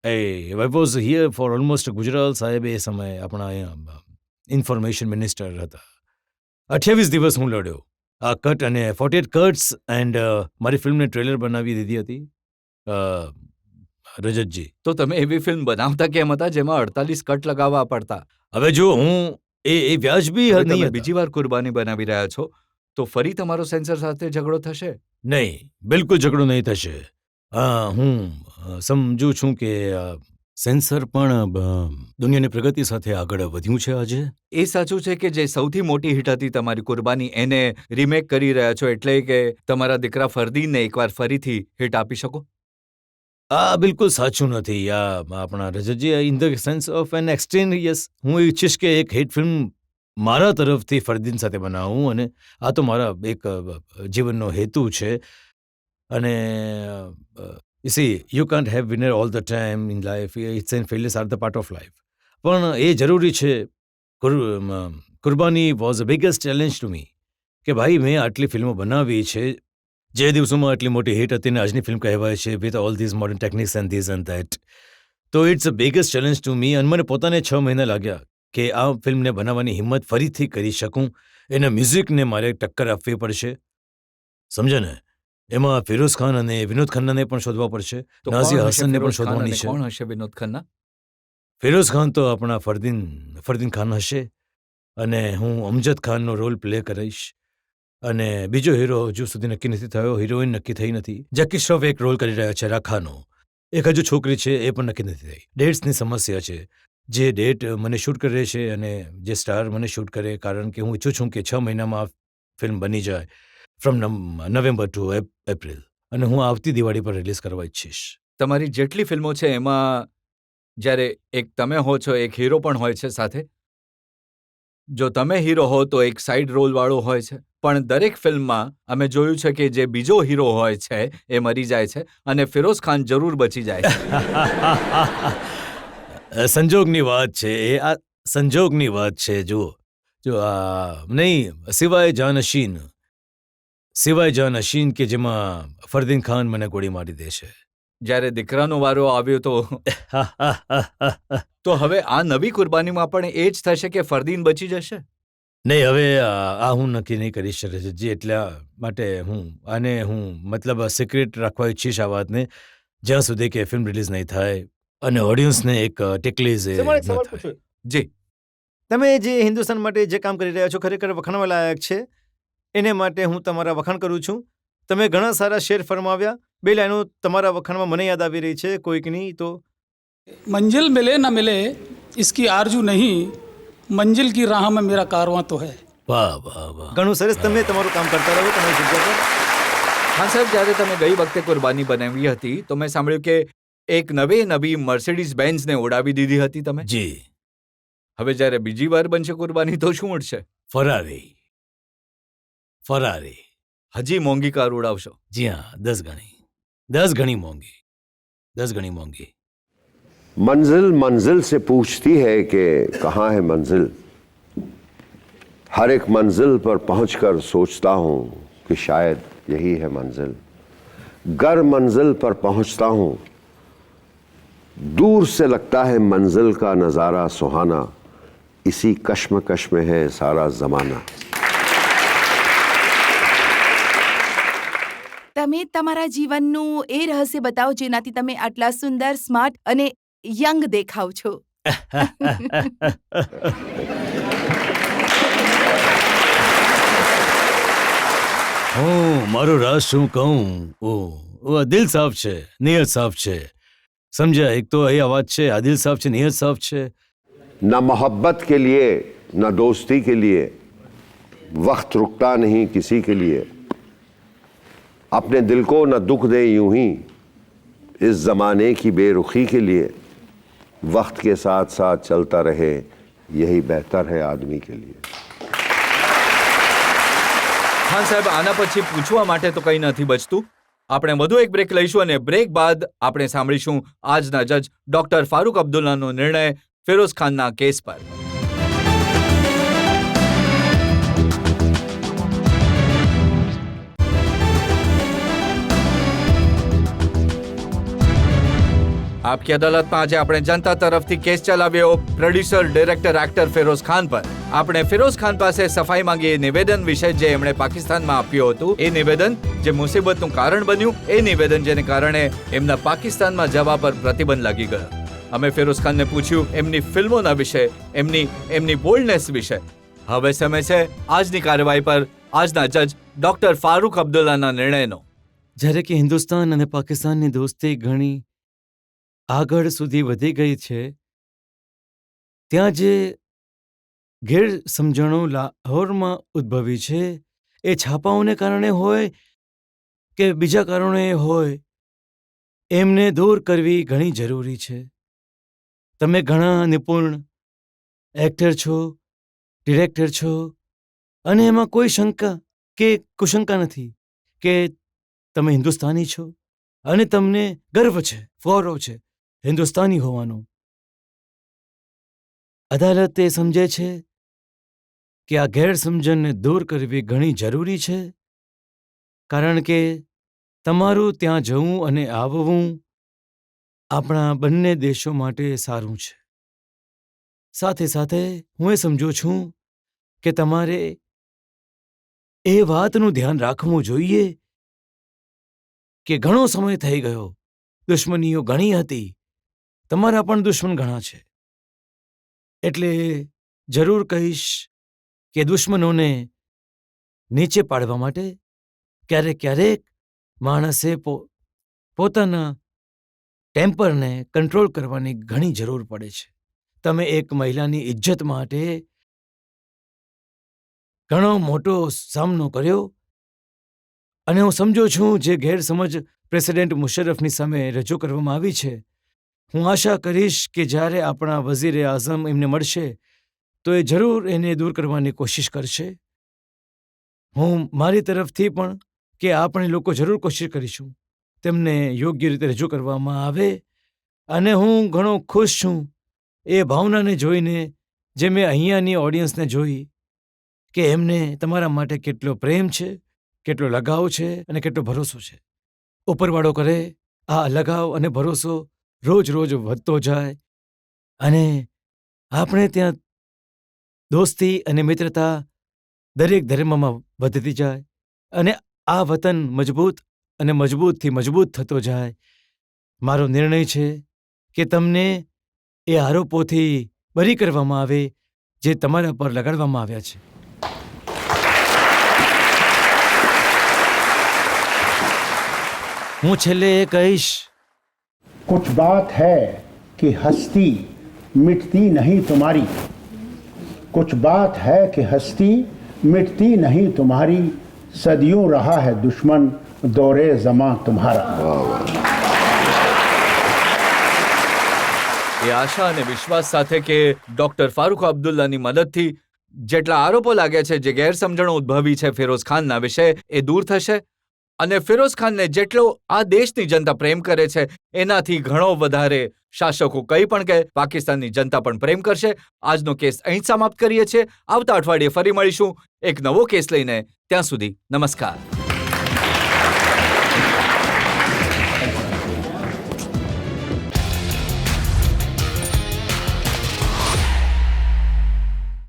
Speaker 2: I was here for almost. Gujral સાહેબ એ સમયે આપણા અહીંયા ઇન્ફોર્મેશન મિનિસ્ટર હતા. 28 દિવસ હું લડ્યો આ કટ અને 48 કટ્સ. એન્ડ મારી ફિલ્મને ટ્રેલર બનાવી દીધી હતી રજતજી.
Speaker 1: તો તમે એવી ફિલ્મ બનાવતા કેમ હતા જેમાં 48 કટ લગાવવા પડતા?
Speaker 2: હવે જો હું એ વ્યાજબી
Speaker 1: હવે
Speaker 2: નહીં
Speaker 1: તમે
Speaker 2: હતા.
Speaker 1: બીજી વાર કુરબાની બનાવી રહ્યા છો તો ફરી તમારો સેન્સર સાથે ઝઘડો થશે?
Speaker 2: નહીં, બિલકુલ ઝઘડો નહીં થશે. હું સમજુ છું કે સેન્સર પણ દુનિયાની પ્રગતિ સાથે આગળ વધ્યું છે આજે.
Speaker 1: એ સાચું છે કે જે સૌથી મોટી હિટ હતી તમારી કુરબાની, એને રીમેક કરી રહ્યા છો, એટલે કે તમારા દીકરા ફરદીનને એકવાર ફરીથી હિટ આપી શકો?
Speaker 2: આ બિલકુલ સાચું નથી. આપણા Rajatji, in the sense of an extend, yes, હું ઈચ્છીશ કે એક હિટ ફિલ્મ મારા તરફથી ફરદીન સાથે બનાવું. અને આ તો મારા એક જીવનનો હેતુ છે. અને see, you can't have winner all the time in life. It's and failures are the part of life. પણ એ જરૂરી છે. Qurbani was a biggest challenge to me કે ભાઈ મેં આટલી ફિલ્મો બનાવી છે જે દિવસોમાં આટલી મોટી હિટ હતી ને આજની ફિલ્મ કહેવાય છે with all these modern techniques and these and that. તો it's a biggest challenge to me. અને મને પોતાને 6 મહિના લાગ્યા કે આ ફિલ્મને બનાવવાની હિંમત ફરીથી કરી શકું. એના મ્યુઝિકને મારે ટક્કર આપવી પડશે, સમજે ને. એમાં ફિરોઝ ખાન અને વિનોદ ખન્નાને પણ શોધવા પડશે.
Speaker 1: તો
Speaker 2: નાઝિયા
Speaker 1: કોણ હશે
Speaker 2: હસનને પણ
Speaker 1: ફિરોઝ ખાન
Speaker 2: શોધવાની
Speaker 1: અને
Speaker 2: છે.
Speaker 1: કોણ હશે વિનોદ ખન્ના?
Speaker 2: ફિરોઝ ખાન તો આપણા ફરદીન ખાન હશે અને હું અમજદ ખાનનો રોલ પ્લે કરીશ. અને બીજો હીરો હજુ સુધી નક્કી નથી થયો, હિરોઈન નક્કી થઈ નથી. જેકી શ્રોફ એક રોલ કરી રહ્યા છે રાખાનો. એક હજુ છોકરી છે એ પણ નક્કી નથી થઈ. ડેટ્સની સમસ્યા છે. જે ડેટ મને શૂટ કરે છે અને જે સ્ટાર મને શૂટ કરે, કારણ કે હું ઈચ્છું છું કે 6 મહિનામાં આ ફિલ્મ બની જાય, ફ્રોમ નવેમ્બર ટુ એપ્રિલ. અને હું આવતી દિવાળી પર રિલીઝ કરવા ઈચ્છીશ.
Speaker 1: તમારી જેટલી ફિલ્મો છે એમાં જ્યારે એક તમે હો છો, એક હીરો પણ હોય છે સાથે. જો તમે હીરો હો તો એક સાઇડ રોલ વાળો હોય છે, પણ દરેક ફિલ્મમાં અમે જોયું છે કે જે બીજો હીરો હોય છે એ મરી જાય છે અને ફિરોઝ ખાન જરૂર બચી જાય છે.
Speaker 2: સંજોગની વાત છે. એ આ સંજોગની વાત છે. જો નહીં, સિવાય જાન હશીન કે જેમાં ફરદીન ખાન મને ગોળી મારી દે છે.
Speaker 1: જ્યારે દીકરાનો વારો આવ્યો તો હવે આ નવી કુરબાનીમાં પણ એ જ થશે કે ફરદીન બચી જશે?
Speaker 2: નહીં, હવે આ હું નક્કી નહીં કરી શકું. એટલા માટે હું મતલબ સિક્રેટ રાખવા ઈચ્છીશ આ વાતને જ્યાં સુધી કે ફિલ્મ રિલીઝ નહીં થાય અને ઓડિયન્સને એક ટેકલીઝ
Speaker 6: તમારે એક સવાલ પૂછો.
Speaker 1: જી,
Speaker 6: તમે જે હિન્દુસ્તાન માટે જે કામ કરી રહ્યા છો ખરેખર વખાણવા લાયક છે. એને માટે હું તમારા વખાણ કરું છું. તમે ઘણા સારા શેર ફરમાવ્યા. 2 લાઈનો તમારા વખાણમાં મને યાદ આવી રહી છે કોઈકની. તો
Speaker 7: मंजिल मिले न मिले इसकी आरजू नहीं, मंजिल की राह में मेरा कारवां तो है.
Speaker 2: વાહ વાહ વાહ.
Speaker 6: ઘણું સરસ. તમે તમારું કામ કરતા રહો તમારી જગ્યા પર.
Speaker 1: હા સાહેબ, જ્યારે તમે ગઈ વખતે કુરબાની બનાવી હતી તો મેં સાંભળ્યું કે એક નવી મર્સિડીઝ બેન્ઝને ઉડાવી દીધી હતી તમે.
Speaker 2: જી.
Speaker 1: હવે જ્યારે બીજી વાર બનશે કુરબાની તો શું ઉડશે?
Speaker 2: ફરારી.
Speaker 1: હજી મોંઘી કાર ઉડાવશો?
Speaker 2: જી હા, 10 ગણી મોંઘી. 10 ગણી મોંઘી.
Speaker 5: मंजिल मंजिल से पूछती है कि कहाँ है मंजिल. हर एक मंजिल पर पहुंचकर सोचता हूं कि शायद यही है मंजिल। गर मंजिल पर पहुंचता हूं, दूर से लगता है मंजिल का नजारा सुहाना, इसी कश्मकश में है सारा जमाना।
Speaker 4: તમે તમારા જીવનનું એ રહસ્ય બતાવો જેનાથી તમે આટલા સુંદર, સ્માર્ટ અને યંગ દેખાવ છો.
Speaker 2: હું મારું રાજ શું કહું? દિલ સાફ છે, નિયત સાફ છે. સમજ્યા? એક તો એ અવાજ છે, આ દિલ સાફ છે, નિયત સાફ છે.
Speaker 5: न मोहब्बत के लिए न दोस्ती के लिए वक्त रुकता नहीं किसी के लिए, अपने दिल को न दुख दे यूं ही इस जमाने की बेरुखी के लिए, वक्त के साथ साथ चलता रहे यही बेहतर है आदमी के लिए.
Speaker 1: ખાન સાહેબ, આના પછી પૂછવા માટે તો કંઈ નથી બચતું. આપણે વધુ એક બ્રેક લઈશું અને બ્રેક બાદ આપણે સાંભળીશું આજના જજ ડોક્ટર ફારૂક અબ્દુલ્લાનો નિર્ણય ફિરોઝ ખાનના કેસ પર. આપકી અદાલતમાં આજે આપણે જનતા તરફથી કેસ ચલાવ્યો producer, director, actor Firoz Khan પર. આપણે ફિરોઝ ખાન પાસે સફાઈ માંગી એ નિવેદન વિશે જે એમણે પાકિસ્તાનમાં આપ્યું હતું, એ નિવેદન જે મુસીબતનું કારણ બન્યું, એ નિવેદન જેને કારણે એમના પાકિસ્તાનમાં જવા પર પ્રતિબંધ લાગી ગયો. અમે ફિરોઝ ખાનને પૂછ્યું એમની ફિલ્મોના વિશે, એમની બોલ્ડનેસ વિશે. હવે સમય છે આજની કાર્યવાહી પર આજના જજ ડોક્ટર ફારૂક અબ્દુલ્લાના નિર્ણયનો.
Speaker 2: જ્યારે કે હિન્દુસ્તાન અને પાકિસ્તાનની દોસ્તી ઘણી આગળ સુધી વધી ગઈ છે, ત્યાં જે ગેરસમજણો લાહોરમાં ઉદ્ભવી છે, એ છાપાઓને કારણે હોય કે બીજા કારણે હોય, એમને દૂર કરવી ઘણી જરૂરી છે. તમે ઘણા નિપુણ એક્ટર છો, ડિરેક્ટર છો, અને એમાં કોઈ શંકા કે કુશંકા નથી કે તમે હિન્દુસ્તાની છો અને તમને ગર્વ છે, ગૌરવ છે હિન્દુસ્તાની હોવાનો. અદાલત એ સમજે છે કે આ ગેરસમજણને દૂર કરવી ઘણી જરૂરી છે, કારણ કે તમારું ત્યાં જવું અને આવવું આપણા બંને દેશો માટે સારું છે. સાથે સાથે હું એ સમજું છું કે તમારે એ વાતનું ધ્યાન રાખવું જોઈએ કે ઘણો સમય થઈ ગયો, દુશ્મનીઓ ઘણી હતી, તમારા પણ દુશ્મન ઘણા છે. એટલે જરૂર કહીશ કે દુશ્મનોને નીચે પાડવા માટે ક્યારેક ક્યારેક માણસે પોતાના ટેમ્પરને કંટ્રોલ કરવાની ઘણી જરૂર પડે છે. તમે એક મહિલાની ઇજ્જત માટે ઘણો મોટો સામનો કર્યો, અને હું સમજુ છું જે ગેરસમજ પ્રેસિડેન્ટ મુશર્રફની સામે રજૂ કરવામાં આવી છે. હું આશા કરીશ કે જ્યારે આપણા વઝીરે આઝમ એમને મળશે તો એ જરૂર એને દૂર કરવાની કોશિશ કરશે. હું મારી તરફથી પણ કે આપણે લોકો જરૂર કોશિશ કરીશું તેમને યોગ્ય રીતે રજૂ કરવામાં આવે. અને હું ઘણો ખુશ છું એ ભાવનાને જોઈને જે મેં અહીંયાની ઓડિયન્સને જોઈ કે એમને તમારા માટે કેટલો પ્રેમ છે, કેટલો લગાવ છે અને કેટલો ભરોસો છે. ઉપરવાળો કરે આ લગાવ અને ભરોસો રોજ રોજ વધતો જાય, અને આપણે ત્યાં દોસ્તી અને મિત્રતા દરેક ધર્મમાં વધતી જાય, અને આ વતન મજબૂત અને મજબૂતથી મજબૂત થતો જાય. મારો નિર્ણય છે કે તમને એ આરોપોથી બરી કરવામાં આવે જે તમારા પર લગાડવામાં આવ્યા છે. હું છેલ્લે એ કહીશ,
Speaker 8: कुछ बात है कि हस्ती मिटती नहीं तुम्हारी, कुछ बात है कि हस्ती मिटती नहीं तुम्हारी, सदियों रहा है दुश्मन दौरे ज़मां तुम्हारा.
Speaker 1: એ આશા અને વિશ્વાસ સાથે કે ડોક્ટર ફારૂક અબ્દુલ્લાની મદદથી જેટલા આરોપો લાગ્યા છે, જે ગેરસમજણો ઉદ્ભવી છે ફિરોઝ ખાનના વિશે, એ દૂર થશે. અને ફિરોઝ ખાનને જેટલો આ દેશની જનતા પ્રેમ કરે છે, એનાથી ઘણો વધારે શાસકો કંઈ પણ કહે, પાકિસ્તાનની જનતા પણ પ્રેમ કરશે. આજનો કેસ અહીં સમાપ્ત કરીએ છીએ. આવતા અઠવાડિયે ફરી મળીશું એક નવો કેસ લઈને. ત્યાં સુધી નમસ્કાર.